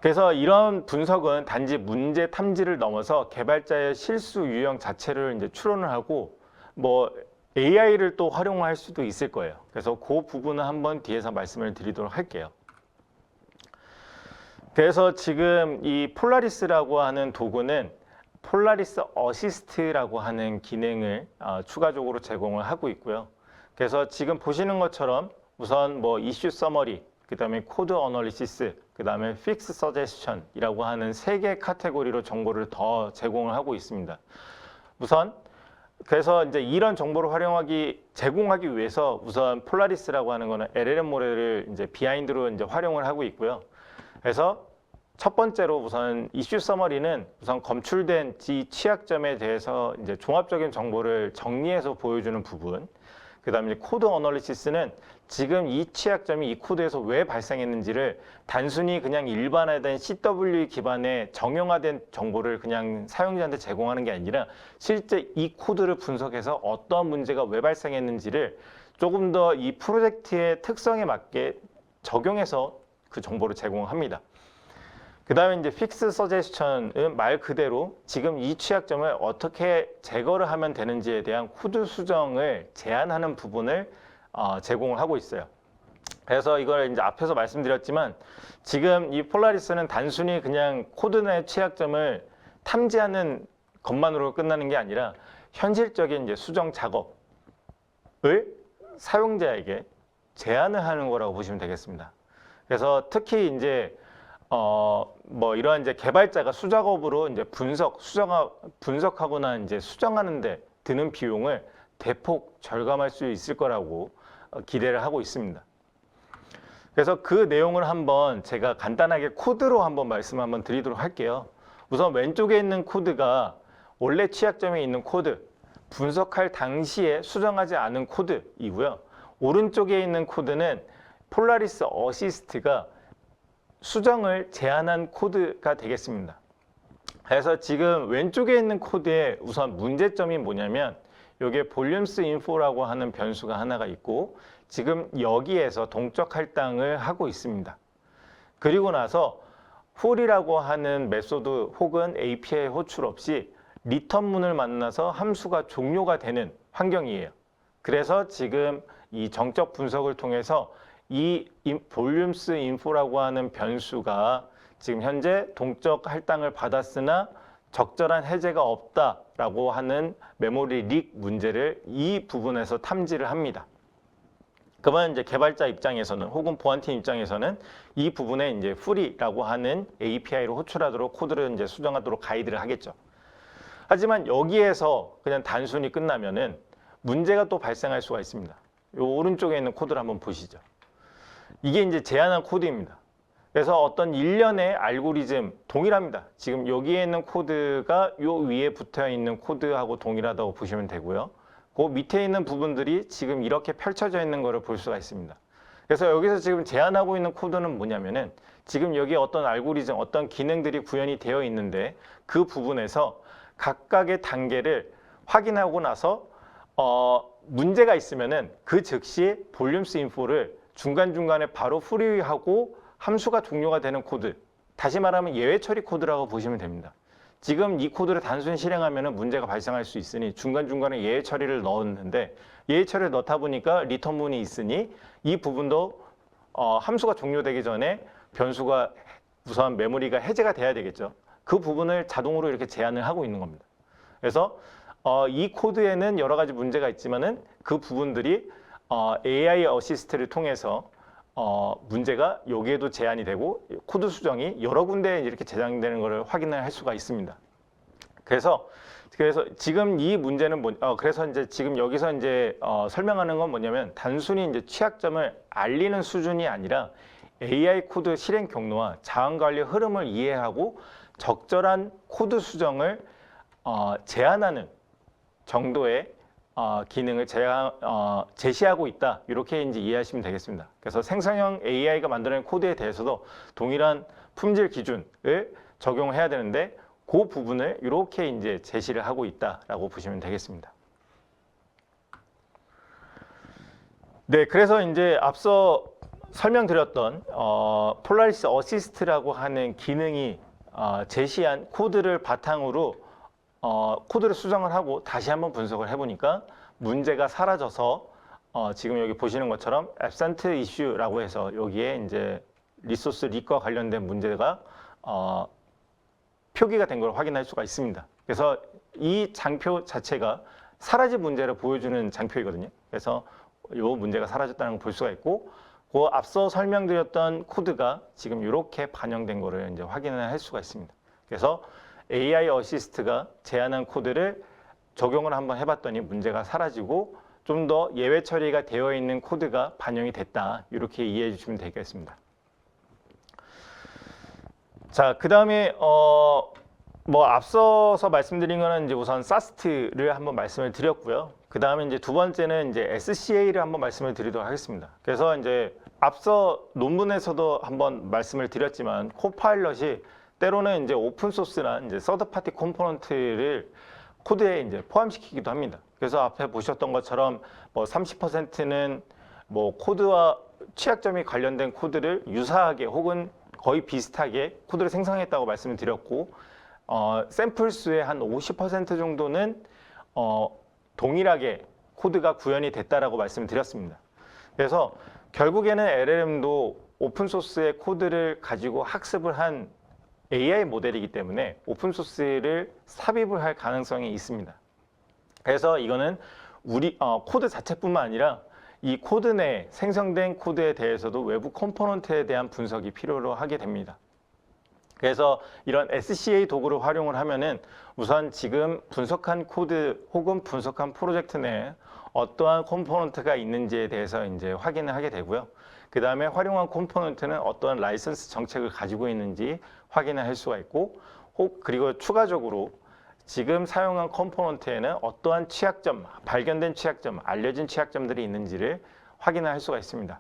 그래서 이런 분석은 단지 문제 탐지를 넘어서 개발자의 실수 유형 자체를 이제 추론을 하고 뭐 AI를 또 활용할 수도 있을 거예요. 그래서 그 부분은 한번 뒤에서 말씀을 드리도록 할게요. 그래서 지금 이 폴라리스라고 하는 도구는 폴라리스 어시스트라고 하는 기능을 추가적으로 제공을 하고 있고요. 그래서 지금 보시는 것처럼 우선 뭐 이슈 서머리, 그 다음에 코드 어널리시스, 그 다음에 픽스 서제스션이라고 하는 3개 카테고리로 정보를 더 제공을 하고 있습니다. 우선 그래서 이제 이런 정보를 제공하기 위해서 우선 폴라리스라고 하는 거는 LLM 모델을 이제 비하인드로 이제 활용을 하고 있고요. 그래서 첫 번째로 우선 이슈 서머리는 우선 검출된 이 취약점에 대해서 이제 종합적인 정보를 정리해서 보여주는 부분. 그다음에 코드 어널리시스는 지금 이 취약점이 이 코드에서 왜 발생했는지를 단순히 그냥 일반화된 CW 기반의 정형화된 정보를 그냥 사용자한테 제공하는 게 아니라 실제 이 코드를 분석해서 어떤 문제가 왜 발생했는지를 조금 더 이 프로젝트의 특성에 맞게 적용해서 그 정보를 제공합니다. 그 다음에 이제 픽스 서제스션은 말 그대로 지금 이 취약점을 어떻게 제거를 하면 되는지에 대한 코드 수정을 제안하는 부분을 제공을 하고 있어요. 그래서 이걸 이제 앞에서 말씀드렸지만 지금 이 폴라리스는 단순히 그냥 코드 내 취약점을 탐지하는 것만으로 끝나는 게 아니라 현실적인 이제 수정 작업을 사용자에게 제안을 하는 거라고 보시면 되겠습니다. 그래서 특히 이제 뭐 이러한 이제 개발자가 수작업으로 이제 분석하거나 이제 수정하는데 드는 비용을 대폭 절감할 수 있을 거라고 기대를 하고 있습니다. 그래서 그 내용을 한번 제가 간단하게 코드로 한번 말씀 한번 드리도록 할게요. 우선 왼쪽에 있는 코드가 원래 취약점에 있는 코드, 분석할 당시에 수정하지 않은 코드이고요. 오른쪽에 있는 코드는 폴라리스 어시스트가 수정을 제안한 코드가 되겠습니다. 그래서 지금 왼쪽에 있는 코드의 우선 문제점이 뭐냐면 여기에 volumes info라고 하는 변수가 하나가 있고 지금 여기에서 동적 할당을 하고 있습니다. 그리고 나서 홀이라고 하는 메소드 혹은 API 호출 없이 리턴문을 만나서 함수가 종료가 되는 환경이에요. 그래서 지금 이 정적 분석을 통해서 이 volumes info라고 하는 변수가 지금 현재 동적 할당을 받았으나 적절한 해제가 없다라고 하는 메모리 릭 문제를 이 부분에서 탐지를 합니다. 그러면 이제 개발자 입장에서는 혹은 보안팀 입장에서는 이 부분에 이제 풀이라고 하는 API로 호출하도록 코드를 이제 수정하도록 가이드를 하겠죠. 하지만 여기에서 그냥 단순히 끝나면은 문제가 또 발생할 수가 있습니다. 이 오른쪽에 있는 코드를 한번 보시죠. 이게 이제 제안한 코드입니다. 그래서 어떤 일련의 알고리즘 동일합니다. 지금 여기에 있는 코드가 요 위에 붙어 있는 코드하고 동일하다고 보시면 되고요. 그 밑에 있는 부분들이 지금 이렇게 펼쳐져 있는 것을 볼 수가 있습니다. 그래서 여기서 지금 제안하고 있는 코드는 뭐냐면은 지금 여기 어떤 알고리즘, 어떤 기능들이 구현이 되어 있는데 그 부분에서 각각의 단계를 확인하고 나서 문제가 있으면은 그 즉시 볼륨스 인포를 중간중간에 바로 프리하고 함수가 종료가 되는 코드, 다시 말하면 예외 처리 코드라고 보시면 됩니다. 지금 이 코드를 단순히 실행하면 문제가 발생할 수 있으니 중간중간에 예외 처리를 넣었는데 예외 처리를 넣다 보니까 리턴문이 있으니 이 부분도 함수가 종료되기 전에 변수가 우선 메모리가 해제가 돼야 되겠죠. 그 부분을 자동으로 이렇게 제한을 하고 있는 겁니다. 그래서 이 코드에는 여러 가지 문제가 있지만은 그 부분들이 AI 어시스트를 통해서 문제가 여기에도 제한이 되고 코드 수정이 여러 군데에 이렇게 저장되는 것을 확인을 할 수가 있습니다. 그래서 지금 이 문제는 그래서 이제 지금 여기서 이제 설명하는 건 뭐냐면 단순히 이제 취약점을 알리는 수준이 아니라 AI 코드 실행 경로와 자원 관리 흐름을 이해하고 적절한 코드 수정을 제한하는 정도의 기능을 제시하고 있다. 이렇게 이제 이해하시면 되겠습니다. 그래서 생성형 AI가 만드는 코드에 대해서도 동일한 품질 기준을 적용해야 되는데 그 부분을 이렇게 이제 제시를 하고 있다라고 보시면 되겠습니다. 네, 그래서 이제 앞서 설명드렸던 폴라리스 어시스트라고 하는 기능이 제시한 코드를 바탕으로 코드를 수정을 하고 다시 한번 분석을 해보니까 문제가 사라져서 지금 여기 보시는 것처럼 absent issue라고 해서 여기에 이제 리소스 릭과 관련된 문제가 표기가 된 걸 확인할 수가 있습니다. 그래서 이 장표 자체가 사라진 문제를 보여주는 장표이거든요. 그래서 이 문제가 사라졌다는 걸 볼 수가 있고 그 앞서 설명드렸던 코드가 지금 이렇게 반영된 거를 이제 확인을 할 수가 있습니다. 그래서 AI 어시스트가 제안한 코드를 적용을 한번 해봤더니 문제가 사라지고 좀 더 예외 처리가 되어 있는 코드가 반영이 됐다. 이렇게 이해해 주시면 되겠습니다. 자, 그 다음에 뭐 앞서서 말씀드린 거는 이제 우선 SAST를 한번 말씀을 드렸고요. 그 다음에 이제 두 번째는 이제 SCA를 한번 말씀을 드리도록 하겠습니다. 그래서 이제 앞서 논문에서도 한번 말씀을 드렸지만 코파일럿이 때로는 이제 오픈 소스나 이제 서드 파티 컴포넌트를 코드에 이제 포함시키기도 합니다. 그래서 앞에 보셨던 것처럼 뭐 30%는 뭐 코드와 취약점이 관련된 코드를 유사하게 혹은 거의 비슷하게 코드를 생성했다고 말씀을 드렸고 샘플 수의 한 50% 정도는 동일하게 코드가 구현이 됐다라고 말씀을 드렸습니다. 그래서 결국에는 LLM도 오픈 소스의 코드를 가지고 학습을 한 AI 모델이기 때문에 오픈 소스를 삽입을 할 가능성이 있습니다. 그래서 이거는 우리 코드 자체뿐만 아니라 이 코드 내 생성된 코드에 대해서도 외부 컴포넌트에 대한 분석이 필요로 하게 됩니다. 그래서 이런 SCA 도구를 활용을 하면은 우선 지금 분석한 코드 혹은 분석한 프로젝트 내에 어떠한 컴포넌트가 있는지에 대해서 이제 확인을 하게 되고요. 그 다음에 활용한 컴포넌트는 어떠한 라이선스 정책을 가지고 있는지 확인을 할 수가 있고, 그리고 추가적으로 지금 사용한 컴포넌트에는 어떠한 취약점, 발견된 취약점, 알려진 취약점들이 있는지를 확인을 할 수가 있습니다.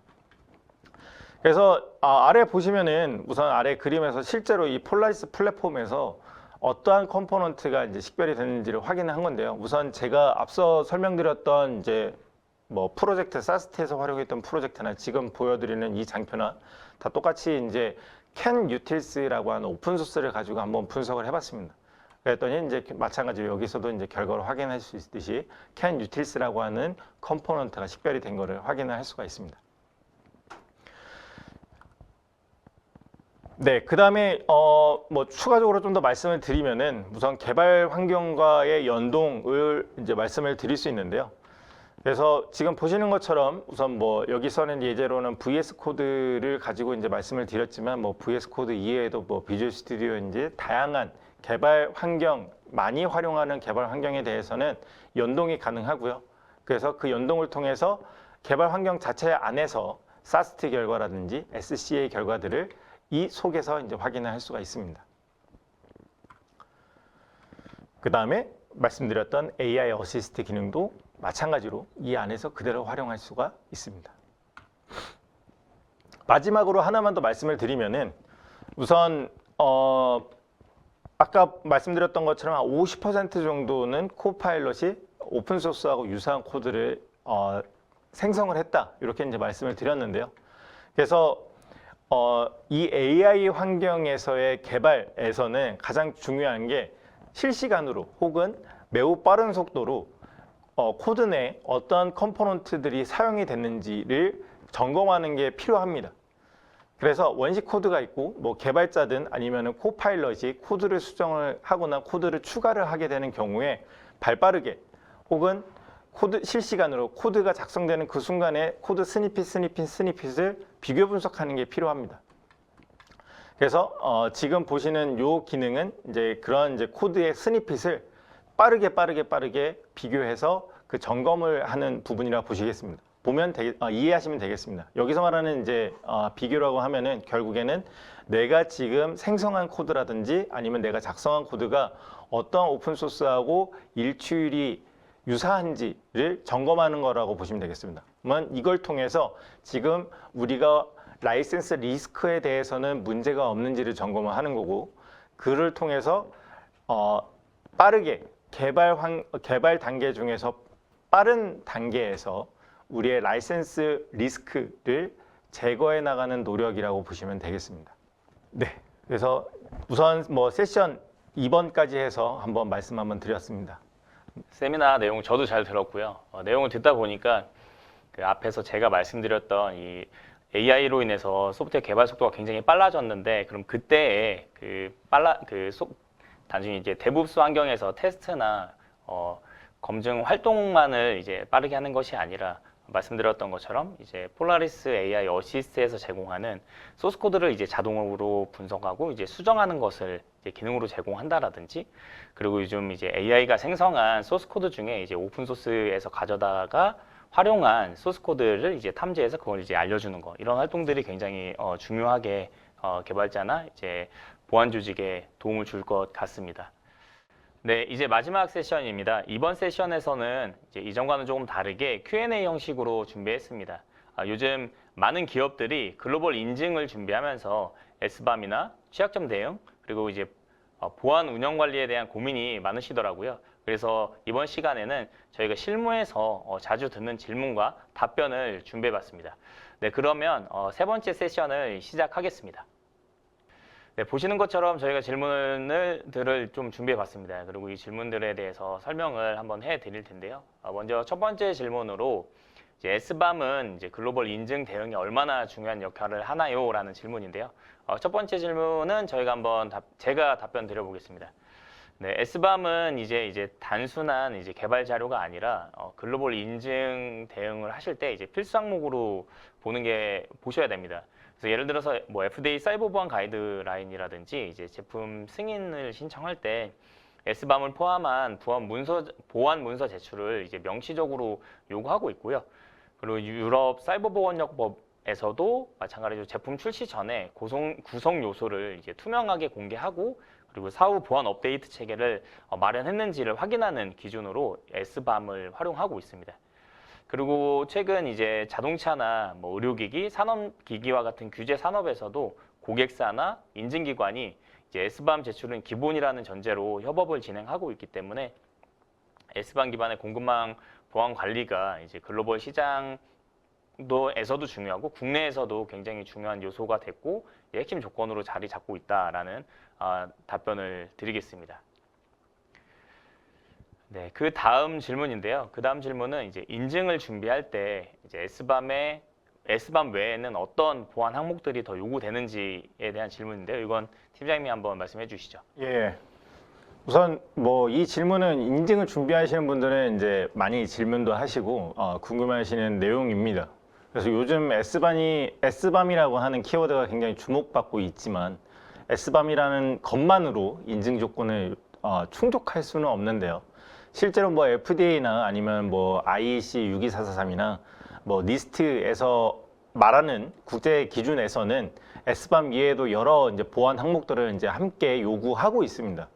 그래서 아래 보시면은 우선 아래 그림에서 실제로 이 폴라리스 플랫폼에서 어떠한 컴포넌트가 이제 식별이 됐는지를 확인을 한 건데요. 우선 제가 앞서 설명드렸던 이제 뭐 프로젝트 사스트에서 활용했던 프로젝트나 지금 보여드리는 이 장표나 다 똑같이 이제 CanUtils라고 하는 오픈 소스를 가지고 한번 분석을 해봤습니다. 그랬더니 이제 마찬가지로 여기서도 이제 결과를 확인할 수 있듯이 CanUtils라고 하는 컴포넌트가 식별이 된 거를 확인을 할 수가 있습니다. 네, 그 다음에 뭐 추가적으로 좀 더 말씀을 드리면은 우선 개발 환경과의 연동을 이제 말씀을 드릴 수 있는데요. 그래서 지금 보시는 것처럼 우선 뭐 여기서는 예제로는 VS 코드를 가지고 이제 말씀을 드렸지만 뭐 VS 코드 이외에도 뭐 비주얼 스튜디오인지 다양한 개발 환경, 많이 활용하는 개발 환경에 대해서는 연동이 가능하고요. 그래서 그 연동을 통해서 개발 환경 자체 안에서 사스트 결과라든지 SCA 결과들을 이 속에서 이제 확인을 할 수가 있습니다. 그 다음에 말씀드렸던 AI 어시스트 기능도 마찬가지로 이 안에서 그대로 활용할 수가 있습니다. 마지막으로 하나만 더 말씀을 드리면은 우선 아까 말씀드렸던 것처럼 한 50% 정도는 코파일럿이 오픈소스하고 유사한 코드를 생성을 했다. 이렇게 이제 말씀을 드렸는데요. 그래서 이 AI 환경에서의 개발에서는 가장 중요한 게 실시간으로 혹은 매우 빠른 속도로 코드 내 어떤 컴포넌트들이 사용이 됐는지를 점검하는 게 필요합니다. 그래서 원식 코드가 있고 뭐 개발자든 아니면은 코파일럿이 코드를 수정을 하거나 코드를 추가를 하게 되는 경우에 발빠르게 혹은 실시간으로 코드가 작성되는 그 순간에 코드 스니핏을 비교 분석하는 게 필요합니다. 그래서 지금 보시는 요 기능은 이제 그런 이제 코드의 스니핏을 빠르게 비교해서 그 점검을 하는 부분이라 보시겠습니다. 이해하시면 되겠습니다. 여기서 말하는 이제 비교라고 하면은 결국에는 내가 지금 생성한 코드라든지 아니면 내가 작성한 코드가 어떤 오픈소스하고 일치율이 유사한지를 점검하는 거라고 보시면 되겠습니다. 그러면 이걸 통해서 지금 우리가 라이센스 리스크에 대해서는 문제가 없는지를 점검을 하는 거고, 그를 통해서 빠르게 개발 단계 중에서 빠른 단계에서 우리의 라이센스 리스크를 제거해 나가는 노력이라고 보시면 되겠습니다. 네, 그래서 우선 뭐 세션 2번까지 해서 한번 말씀 한번 드렸습니다.
세미나 내용 저도 잘 들었고요. 내용을 듣다 보니까 그 앞에서 제가 말씀드렸던 이 AI로 인해서 소프트웨어 개발 속도가 굉장히 빨라졌는데, 그럼 그때의 단순히 이제 데브옵스 환경에서 테스트나 검증 활동만을 이제 빠르게 하는 것이 아니라 말씀드렸던 것처럼 이제 폴라리스 AI 어시스트에서 제공하는 소스 코드를 이제 자동으로 분석하고 이제 수정하는 것을 이제 기능으로 제공한다라든지, 그리고 요즘 이제 AI가 생성한 소스 코드 중에 이제 오픈 소스에서 가져다가 활용한 소스 코드를 이제 탐지해서 그걸 이제 알려주는 거, 이런 활동들이 굉장히 중요하게 개발자나 이제 보안 조직에 도움을 줄 것 같습니다. 네, 이제 마지막 세션입니다. 이번 세션에서는 이제 이전과는 조금 다르게 Q&A 형식으로 준비했습니다. 요즘 많은 기업들이 글로벌 인증을 준비하면서 SBAM이나 취약점 대응, 그리고 이제 보안 운영 관리에 대한 고민이 많으시더라고요. 그래서 이번 시간에는 저희가 실무에서 자주 듣는 질문과 답변을 준비해봤습니다. 네, 그러면 세 번째 세션을 시작하겠습니다. 네, 보시는 것처럼 저희가 질문들을 좀 준비해봤습니다. 그리고 이 질문들에 대해서 설명을 한번 해드릴 텐데요. 먼저 첫 번째 질문으로 이제 SBAM은 이제 글로벌 인증 대응에 얼마나 중요한 역할을 하나요? 라는 질문인데요. 첫 번째 질문은 제가 답변 드려보겠습니다. 네, SBAM은 이제 단순한 이제 개발 자료가 아니라 글로벌 인증 대응을 하실 때 이제 필수 항목으로 보셔야 됩니다. 그래서 예를 들어서 뭐 FDA 사이버 보안 가이드라인이라든지 이제 제품 승인을 신청할 때 SBAM을 포함한 보안 문서 제출을 이제 명시적으로 요구하고 있고요. 그리고 유럽 사이버 보건력법에서도 마찬가지로 제품 출시 전에 구성 요소를 이제 투명하게 공개하고, 그리고 사후 보안 업데이트 체계를 마련했는지를 확인하는 기준으로 SBAM을 활용하고 있습니다. 그리고 최근 이제 자동차나 뭐 의료기기, 산업기기와 같은 규제 산업에서도 고객사나 인증기관이 이제 SBAM 제출은 기본이라는 전제로 협업을 진행하고 있기 때문에 SBAM 기반의 공급망 보안 관리가 이제 글로벌 시장에서도 중요하고 국내에서도 굉장히 중요한 요소가 됐고 핵심 조건으로 자리 잡고 있다라는 답변을 드리겠습니다. 네, 그 다음 질문인데요. 그 다음 질문은 이제 인증을 준비할 때 이제 SBAM 외에는 어떤 보안 항목들이 더 요구되는지에 대한 질문인데요. 이건 팀장님이 한번 말씀해 주시죠.
예. 우선 뭐 이 질문은 인증을 준비하시는 분들은 이제 많이 질문도 하시고 궁금해하시는 내용입니다. 그래서 요즘 SBAM이라고 하는 키워드가 굉장히 주목받고 있지만 SBAM이라는 것만으로 인증 조건을 충족할 수는 없는데요. 실제로 뭐 FDA나 아니면 뭐 IEC 62443이나 뭐 니스트에서 말하는 국제 기준에서는 SBAM 이외에도 여러 이제 보안 항목들을 이제 함께 요구하고 있습니다.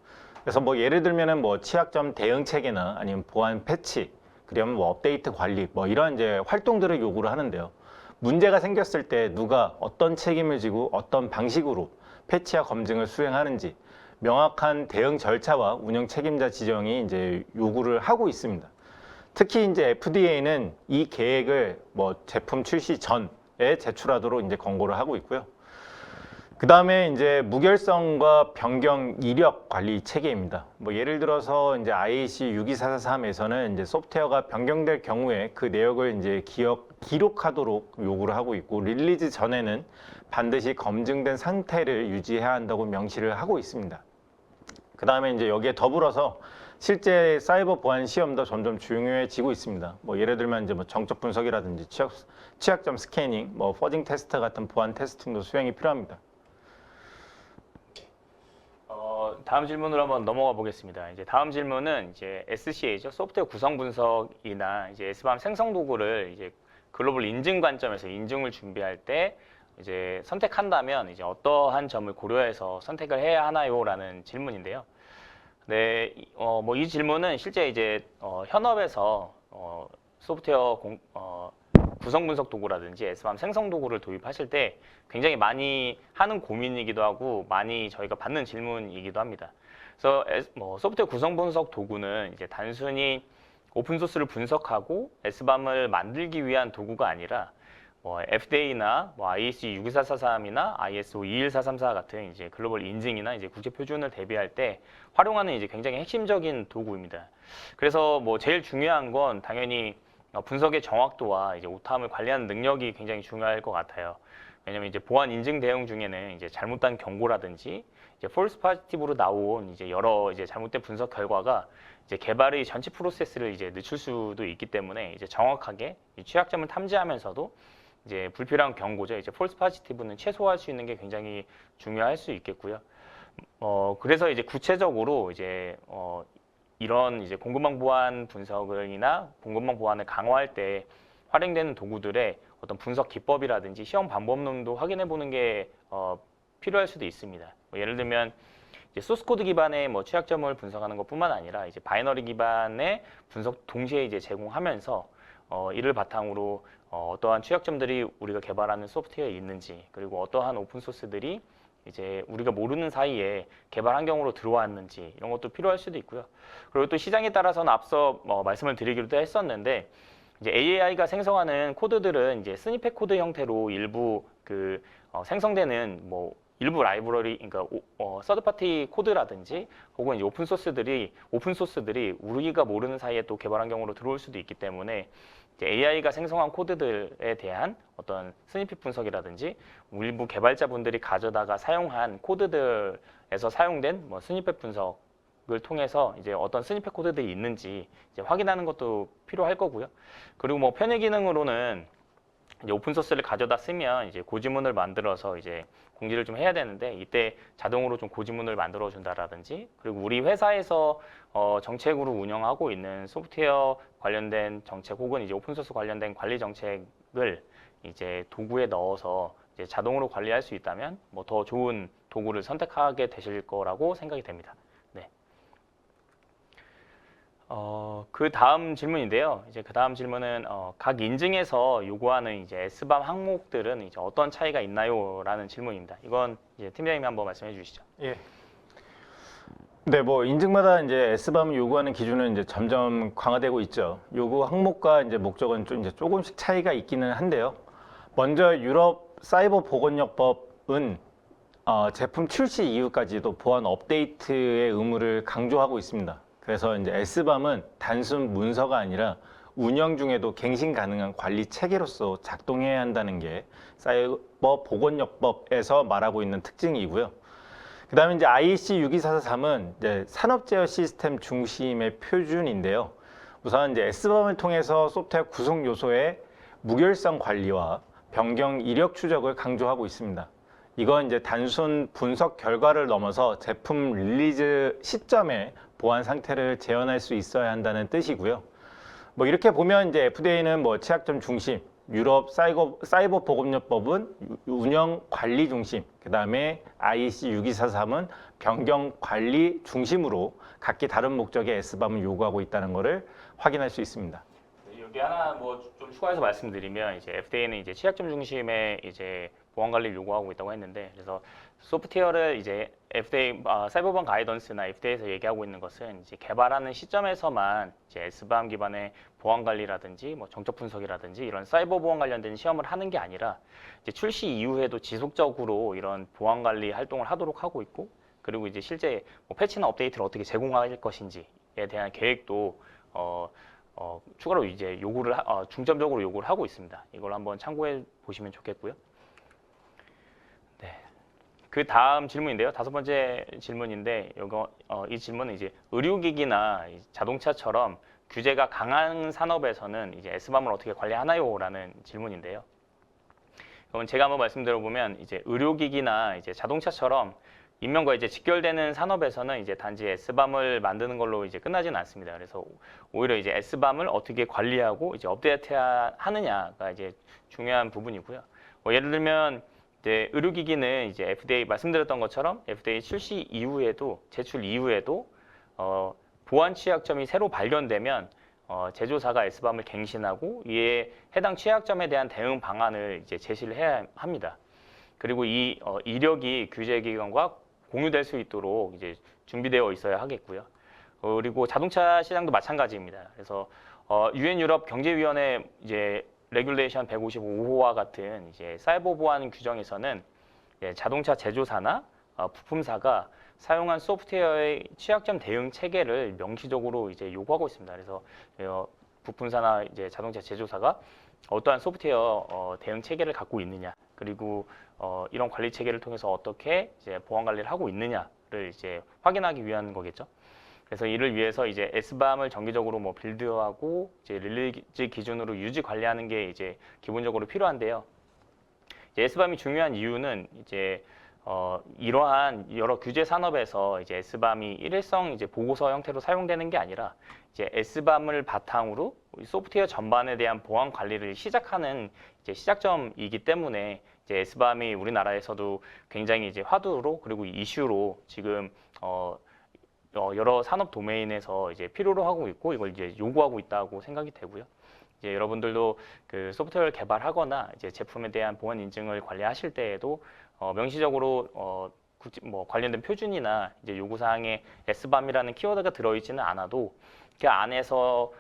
그래서 뭐 예를 들면은 뭐 취약점 대응 체계나 아니면 보안 패치, 그러면 뭐 업데이트 관리, 뭐 이런 이제 활동들을 요구를 하는데요. 문제가 생겼을 때 누가 어떤 책임을 지고 어떤 방식으로 패치와 검증을 수행하는지 명확한 대응 절차와 운영 책임자 지정이 이제 요구를 하고 있습니다. 특히 이제 FDA는 이 계획을 뭐 제품 출시 전에 제출하도록 이제 권고를 하고 있고요. 그 다음에 이제 무결성과 변경 이력 관리 체계입니다. 뭐 예를 들어서 이제 IAC 62443에서는 이제 소프트웨어가 변경될 경우에 그 내역을 이제 기록하도록 요구를 하고 있고, 릴리즈 전에는 반드시 검증된 상태를 유지해야 한다고 명시를 하고 있습니다. 그 다음에 이제 여기에 더불어서 실제 사이버 보안 시험도 점점 중요해지고 있습니다. 뭐 예를 들면 이제 뭐 정적 분석이라든지 취약점 스캐닝, 뭐 퍼징 테스트 같은 보안 테스팅도 수행이 필요합니다.
다음 질문으로 한번 넘어가 보겠습니다. 이제 다음 질문은 이제 SCA죠. 소프트웨어 구성 분석이나 이제 S밤 생성 도구를 이제 글로벌 인증 관점에서 인증을 준비할 때 이제 선택한다면 이제 어떠한 점을 고려해서 선택을 해야 하나요?라는 질문인데요. 네, 뭐 이 질문은 실제 이제 현업에서 소프트웨어 구성 분석 도구라든지 S밤 생성 도구를 도입하실 때 굉장히 많이 하는 고민이기도 하고 많이 저희가 받는 질문이기도 합니다. 그래서 소프트웨어 구성 분석 도구는 이제 단순히 오픈 소스를 분석하고 S밤을 만들기 위한 도구가 아니라 뭐 FDA나 뭐 IEC 62443이나 ISO 21434 같은 이제 글로벌 인증이나 이제 국제 표준을 대비할 때 활용하는 이제 굉장히 핵심적인 도구입니다. 그래서 뭐 제일 중요한 건 당연히 분석의 정확도와 이제 오탐을 관리하는 능력이 굉장히 중요할 것 같아요. 왜냐면 이제 보안 인증 대응 중에는 이제 잘못된 경고라든지 이제 폴스 파지티브로 나온 이제 여러 이제 잘못된 분석 결과가 이제 개발의 전체 프로세스를 이제 늦출 수도 있기 때문에 이제 정확하게 이 취약점을 탐지하면서도 이제 불필요한 경고죠. 이제 폴스 파지티브는 최소화할 수 있는 게 굉장히 중요할 수 있겠고요. 그래서 이제 구체적으로 이제 이런 이제 공급망 보안 분석이나 공급망 보안을 강화할 때 활용되는 도구들의 어떤 분석 기법이라든지 시험 방법론도 확인해 보는 게 필요할 수도 있습니다. 뭐 예를 들면 이제 소스 코드 기반의 뭐 취약점을 분석하는 것뿐만 아니라 이제 바이너리 기반의 분석 동시에 이제 제공하면서 이를 바탕으로 어떠한 취약점들이 우리가 개발하는 소프트웨어에 있는지, 그리고 어떠한 오픈 소스들이 이제 우리가 모르는 사이에 개발 환경으로 들어왔는지 이런 것도 필요할 수도 있고요. 그리고 또 시장에 따라서는 앞서 말씀을 드리기도 했었는데 이제 AI가 생성하는 코드들은 이제 스니펫 코드 형태로 일부 생성되는 뭐 일부 라이브러리, 그러니까 서드 파티 코드라든지 혹은 이제 오픈 소스들이 우리가 모르는 사이에 또 개발 환경으로 들어올 수도 있기 때문에 이제 AI가 생성한 코드들에 대한 어떤 스니펫 분석이라든지 일부 개발자분들이 가져다가 사용한 코드들에서 사용된 뭐 스니펫 분석을 통해서 이제 어떤 스니펫 코드들이 있는지 이제 확인하는 것도 필요할 거고요. 그리고 뭐 편의 기능으로는 이제 오픈 소스를 가져다 쓰면 이제 고지문을 만들어서 이제 공지를 좀 해야 되는데 이때 자동으로 좀 고지문을 만들어 준다라든지, 그리고 우리 회사에서 정책으로 운영하고 있는 소프트웨어 관련된 정책 혹은 이제 오픈 소스 관련된 관리 정책을 이제 도구에 넣어서 이제 자동으로 관리할 수 있다면 뭐 더 좋은 도구를 선택하게 되실 거라고 생각이 됩니다. 네. 그 다음 질문인데요. 이제 그 다음 질문은 각 인증에서 요구하는 이제 S밤 항목들은 이제 어떤 차이가 있나요?라는 질문입니다. 이건 이제 팀장님이 한번 말씀해 주시죠.
예. 네, 뭐 인증마다 이제 S밤 요구하는 기준은 이제 점점 강화되고 있죠. 요구 항목과 이제 목적은 좀 이제 조금씩 차이가 있기는 한데요. 먼저 유럽 사이버 보건력법은 제품 출시 이후까지도 보안 업데이트의 의무를 강조하고 있습니다. 그래서 이제 S밤은 단순 문서가 아니라 운영 중에도 갱신 가능한 관리 체계로서 작동해야 한다는 게 사이버 보건력법에서 말하고 있는 특징이고요. 그 다음에 이제 IEC 62443은 이제 산업 제어 시스템 중심의 표준인데요. 우선 이제 S밤을 통해서 소프트웨어 구성 요소의 무결성 관리와 변경 이력 추적을 강조하고 있습니다. 이건 이제 단순 분석 결과를 넘어서 제품 릴리즈 시점에 보안 상태를 재현할 수 있어야 한다는 뜻이고요. 뭐 이렇게 보면 이제 FDA는 뭐 취약점 중심, 유럽 사이버 보건요법은 운영 관리 중심, 그 다음에 IEC 6243은 변경 관리 중심으로 각기 다른 목적의 S밤을 요구하고 있다는 것을 확인할 수 있습니다.
여기 하나 뭐 좀 좀 추가해서 말씀드리면 이제 FDA는 이제 취약점 중심의 이제 보안 관리를 요구하고 있다고 했는데, 그래서 소프트웨어를 이제 FDA 사이버보안 가이던스나 FDA에서 얘기하고 있는 것은 이제 개발하는 시점에서만 이제 S밤 기반의 보안 관리라든지 뭐 정적 분석이라든지 이런 사이버 보안 관련된 시험을 하는 게 아니라 이제 출시 이후에도 지속적으로 이런 보안 관리 활동을 하도록 하고 있고, 그리고 이제 실제 뭐 패치나 업데이트를 어떻게 제공할 것인지에 대한 계획도 추가로 이제 중점적으로 요구를 하고 있습니다. 이걸 한번 참고해 보시면 좋겠고요. 네. 그 다음 질문인데요. 5번째 질문인데, 이 질문은 이제 의료기기나 자동차처럼 규제가 강한 산업에서는 이제 S밤을 어떻게 관리하나요? 라는 질문인데요. 그러면 제가 한번 말씀드려보면, 이제 의료기기나 이제 자동차처럼 인명과 이제 직결되는 산업에서는 이제 단지 S밤을 만드는 걸로 이제 끝나지는 않습니다. 그래서 오히려 이제 S밤을 어떻게 관리하고 이제 업데이트하느냐가 이제 중요한 부분이고요. 예를 들면 이제 의료기기는 이제 FDA 말씀드렸던 것처럼 FDA 출시 이후에도 제출 이후에도 보안 취약점이 새로 발견되면 제조사가 S밤을 갱신하고 이에 해당 취약점에 대한 대응 방안을 이제 제시를 해야 합니다. 그리고 이 이력이 규제기관과 공유될 수 있도록 이제 준비되어 있어야 하겠고요. 그리고 자동차 시장도 마찬가지입니다. 그래서 UN 유럽 경제위원회 이제 레귤레이션 155호와 같은 이제 사이버 보안 규정에서는 자동차 제조사나 부품사가 사용한 소프트웨어의 취약점 대응 체계를 명시적으로 이제 요구하고 있습니다. 그래서 부품사나 이제 자동차 제조사가 어떠한 소프트웨어 대응 체계를 갖고 있느냐, 그리고 이런 관리 체계를 통해서 어떻게 이제 보안 관리를 하고 있느냐를 이제 확인하기 위한 거겠죠. 그래서 이를 위해서 이제 S밤을 정기적으로 뭐 빌드하고 이제 릴리즈 기준으로 유지 관리하는 게 이제 기본적으로 필요한데요. 이제 S밤이 중요한 이유는 이제 이러한 여러 규제 산업에서 이제 S밤이 일회성 이제 보고서 형태로 사용되는 게 아니라 이제 S밤을 바탕으로 소프트웨어 전반에 대한 보안 관리를 시작하는 이제 시작점이기 때문에 이제 S밤이 우리나라에서도 굉장히 이제 화두로 그리고 이슈로 지금 여러 산업 도메인에서 이제 필요로 하고 있고 이걸 이제 요구하고 있다고 생각이 되고요. 이제 여러분들도 그 소프트웨어를 개발하거나 이제 제품에 대한 보안 인증을 관리하실 때에도 명시적으로 뭐 관련된 표준이나 이제 요구사항에 S밤이라는 키워드가 들어있지는 않아도 그 안에서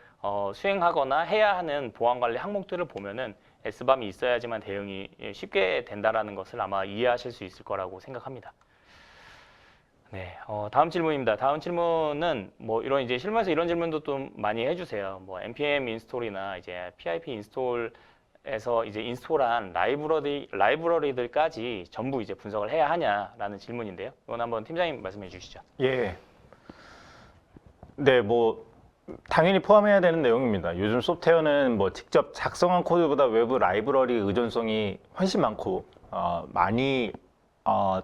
수행하거나 해야 하는 보안 관리 항목들을 보면은 S밤이 있어야지만 대응이 쉽게 된다라는 것을 아마 이해하실 수 있을 거라고 생각합니다. 네, 다음 질문입니다. 다음 질문은 뭐 이런 이제 실무에서 이런 질문도 좀 많이 해주세요. 뭐 npm 인스톨이나 이제 pip 인스톨에서 이제 인스톨한 라이브러리들까지 전부 이제 분석을 해야 하냐라는 질문인데요. 이건 한번 팀장님 말씀해 주시죠.
예. 네, 뭐 당연히 포함해야 되는 내용입니다. 요즘 소프트웨어는 뭐 직접 작성한 코드보다 외부 라이브러리 의존성이 훨씬 많고 많이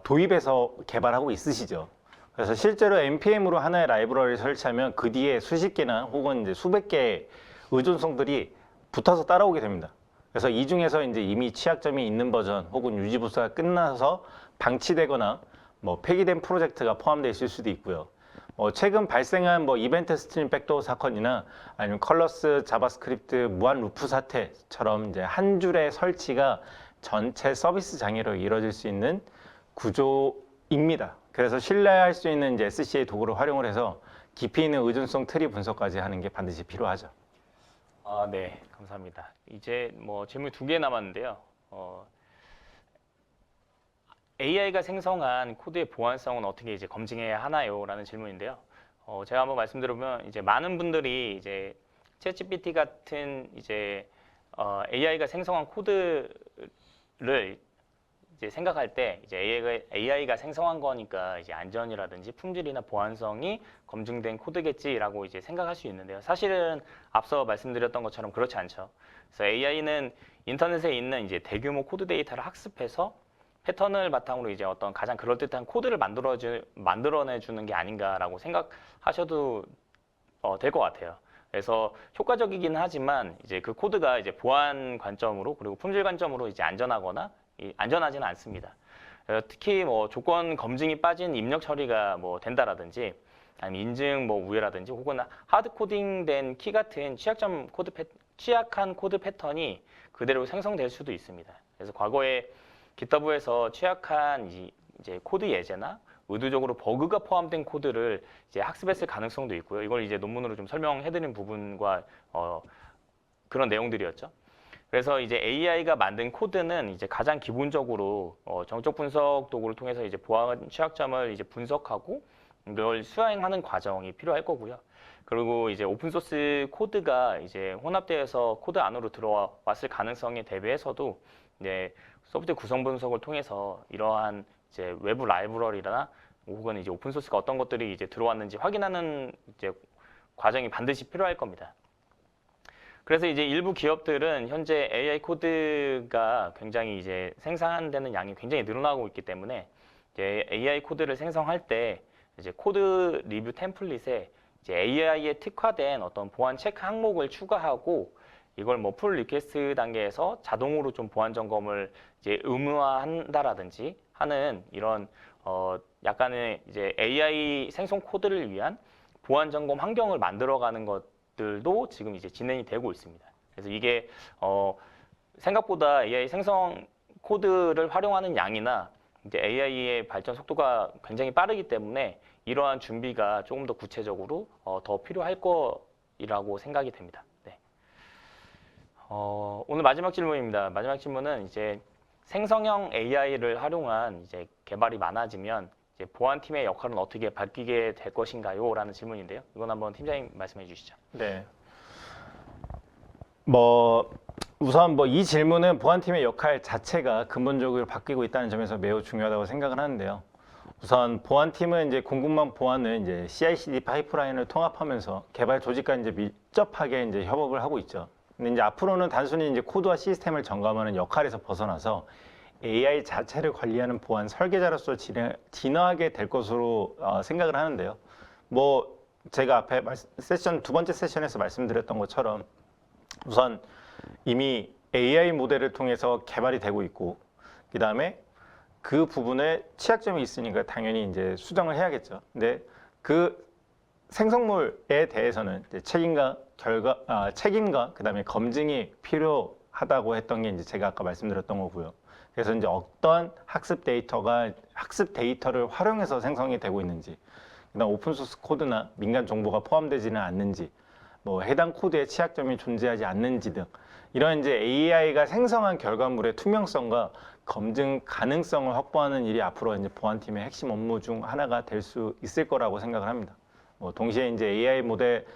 도입해서 개발하고 있으시죠. 그래서 실제로 npm으로 하나의 라이브러리를 설치하면 그 뒤에 수십 개나 혹은 이제 수백 개의 의존성들이 붙어서 따라오게 됩니다. 그래서 이 중에서 이제 이미 취약점이 있는 버전 혹은 유지 보수가 끝나서 방치되거나 뭐 폐기된 프로젝트가 포함되어 있을 수도 있고요. 최근 발생한 뭐 이벤트 스트림 백도어 사건이나 아니면 컬러스 자바스크립트 무한 루프 사태처럼 이제 한 줄의 설치가 전체 서비스 장애로 이루어질 수 있는 구조입니다. 그래서 신뢰할 수 있는 이제 SCA 도구를 활용을 해서 깊이 있는 의존성 트리 분석까지 하는 게 반드시 필요하죠.
네, 감사합니다. 이제 뭐 질문 2개 남았는데요. AI가 생성한 코드의 보안성은 어떻게 이제 검증해야 하나요? 라는 질문인데요. 제가 한번 말씀드리면 이제 많은 분들이 이제 챗GPT 같은 이제 AI가 생성한 코드를 이제 생각할 때 이제 AI가 생성한 거니까 이제 안전이라든지 품질이나 보안성이 검증된 코드겠지라고 이제 생각할 수 있는데요. 사실은 앞서 말씀드렸던 것처럼 그렇지 않죠. 그래서 AI는 인터넷에 있는 이제 대규모 코드 데이터를 학습해서 패턴을 바탕으로 이제 어떤 가장 그럴듯한 코드를 만들어내주는 게 아닌가라고 생각하셔도 될 것 같아요. 그래서 효과적이긴 하지만 이제 그 코드가 이제 보안 관점으로 그리고 품질 관점으로 이제 안전하지는 않습니다. 특히 뭐 조건 검증이 빠진 입력 처리가 뭐 된다라든지 아니면 인증 뭐 우회라든지 혹은 하드 코딩된 키 같은 취약점 취약한 코드 패턴이 그대로 생성될 수도 있습니다. 그래서 과거에 GitHub에서 취약한 이제 코드 예제나 의도적으로 버그가 포함된 코드를 이제 학습했을 가능성도 있고요. 이걸 이제 논문으로 좀 설명해드린 부분과 그런 내용들이었죠. 그래서 이제 AI가 만든 코드는 이제 가장 기본적으로 정적 분석 도구를 통해서 이제 보안 취약점을 이제 분석하고 이걸 수행하는 과정이 필요할 거고요. 그리고 이제 오픈 소스 코드가 이제 혼합되어서 코드 안으로 들어왔을 가능성에 대비해서도 이제 소프트웨어 구성 분석을 통해서 이러한 이제 외부 라이브러리나 혹은 이제 오픈 소스가 어떤 것들이 이제 들어왔는지 확인하는 이제 과정이 반드시 필요할 겁니다. 그래서 이제 일부 기업들은 현재 AI 코드가 굉장히 이제 생산되는 양이 굉장히 늘어나고 있기 때문에 이제 AI 코드를 생성할 때 이제 코드 리뷰 템플릿에 이제 AI에 특화된 어떤 보안 체크 항목을 추가하고 이걸 뭐 풀 리퀘스트 단계에서 자동으로 좀 보안 점검을 이제 의무화한다라든지 하는 이런 약간의 이제 AI 생성 코드를 위한 보안 점검 환경을 만들어가는 것들도 지금 이제 진행이 되고 있습니다. 그래서 이게 생각보다 AI 생성 코드를 활용하는 양이나 이제 AI의 발전 속도가 굉장히 빠르기 때문에 이러한 준비가 조금 더 구체적으로 더 필요할 거라고 생각이 됩니다. 네. 오늘 마지막 질문입니다. 마지막 질문은 이제 생성형 AI를 활용한 이제 개발이 많아지면 이제 보안팀의 역할은 어떻게 바뀌게 될 것인가요? 라는 질문인데요. 이건 한번 팀장님 말씀해 주시죠.
네. 우선 이 질문은 보안팀의 역할 자체가 근본적으로 바뀌고 있다는 점에서 매우 중요하다고 생각을 하는데요. 우선 보안팀은 이제 공급망 보안을 이제 CI/CD 파이프라인을 통합하면서 개발 조직과 이제 밀접하게 이제 협업을 하고 있죠. 근데 이제 앞으로는 단순히 이제 코드와 시스템을 점검하는 역할에서 벗어나서 AI 자체를 관리하는 보안 설계자로서 진화하게 될 것으로 생각을 하는데요. 제가 앞에 두 번째 세션에서 말씀드렸던 것처럼 우선 이미 AI 모델을 통해서 개발이 되고 있고, 그 다음에 그 부분에 취약점이 있으니까 당연히 이제 수정을 해야겠죠. 근데 그 생성물에 대해서는 이제 책임과 그 다음에 검증이 필요하다고 했던 게 이제 제가 아까 말씀드렸던 거고요. 그래서 이제 어떤 학습 데이터를 활용해서 생성이 되고 있는지, 그다음 오픈 소스 코드나 민간 정보가 포함되지는 않는지, 해당 코드에 취약점이 존재하지 않는지 등 이런 이제 AI가 생성한 결과물의 투명성과 검증 가능성을 확보하는 일이 앞으로 이제 보안팀의 핵심 업무 중 하나가 될 수 있을 거라고 생각을 합니다. 동시에 이제 AI 모델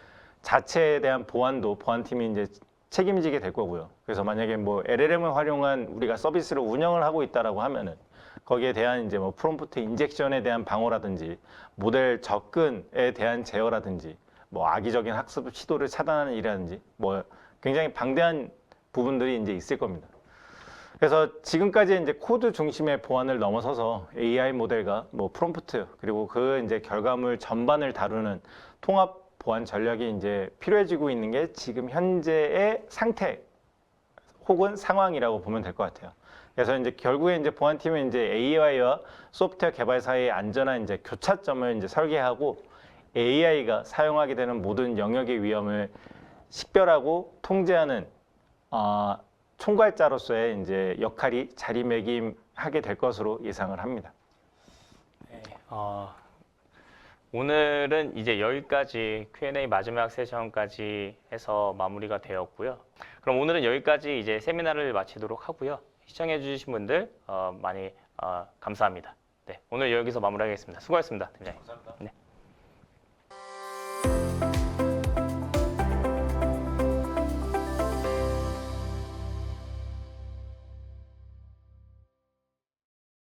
자체에 대한 보안도 보안팀이 이제 책임지게 될 거고요. 그래서 만약에 LLM을 활용한 우리가 서비스를 운영을 하고 있다라고 하면은 거기에 대한 이제 프롬프트 인젝션에 대한 방어라든지 모델 접근에 대한 제어라든지 악의적인 학습 시도를 차단하는 일이라든지 굉장히 방대한 부분들이 이제 있을 겁니다. 그래서 지금까지 이제 코드 중심의 보안을 넘어서서 AI 모델과 프롬프트 그리고 그 이제 결과물 전반을 다루는 통합 보안 전략이 이제 필요해지고 있는 게 지금 현재의 상태 혹은 상황이라고 보면 될 것 같아요. 그래서 이제 결국에 이제 보안팀은 이제 AI와 소프트웨어 개발사의 안전한 이제 교차점을 이제 설계하고 AI가 사용하게 되는 모든 영역의 위험을 식별하고 통제하는 총괄자로서의 이제 역할이 자리매김하게 될 것으로 예상을 합니다.
네, 오늘은 이제 여기까지 Q&A 마지막 세션까지 해서 마무리가 되었고요. 그럼 오늘은 여기까지 이제 세미나를 마치도록 하고요. 시청해 주신 분들 많이 감사합니다. 네, 오늘 여기서 마무리하겠습니다. 수고하셨습니다, 팀장님.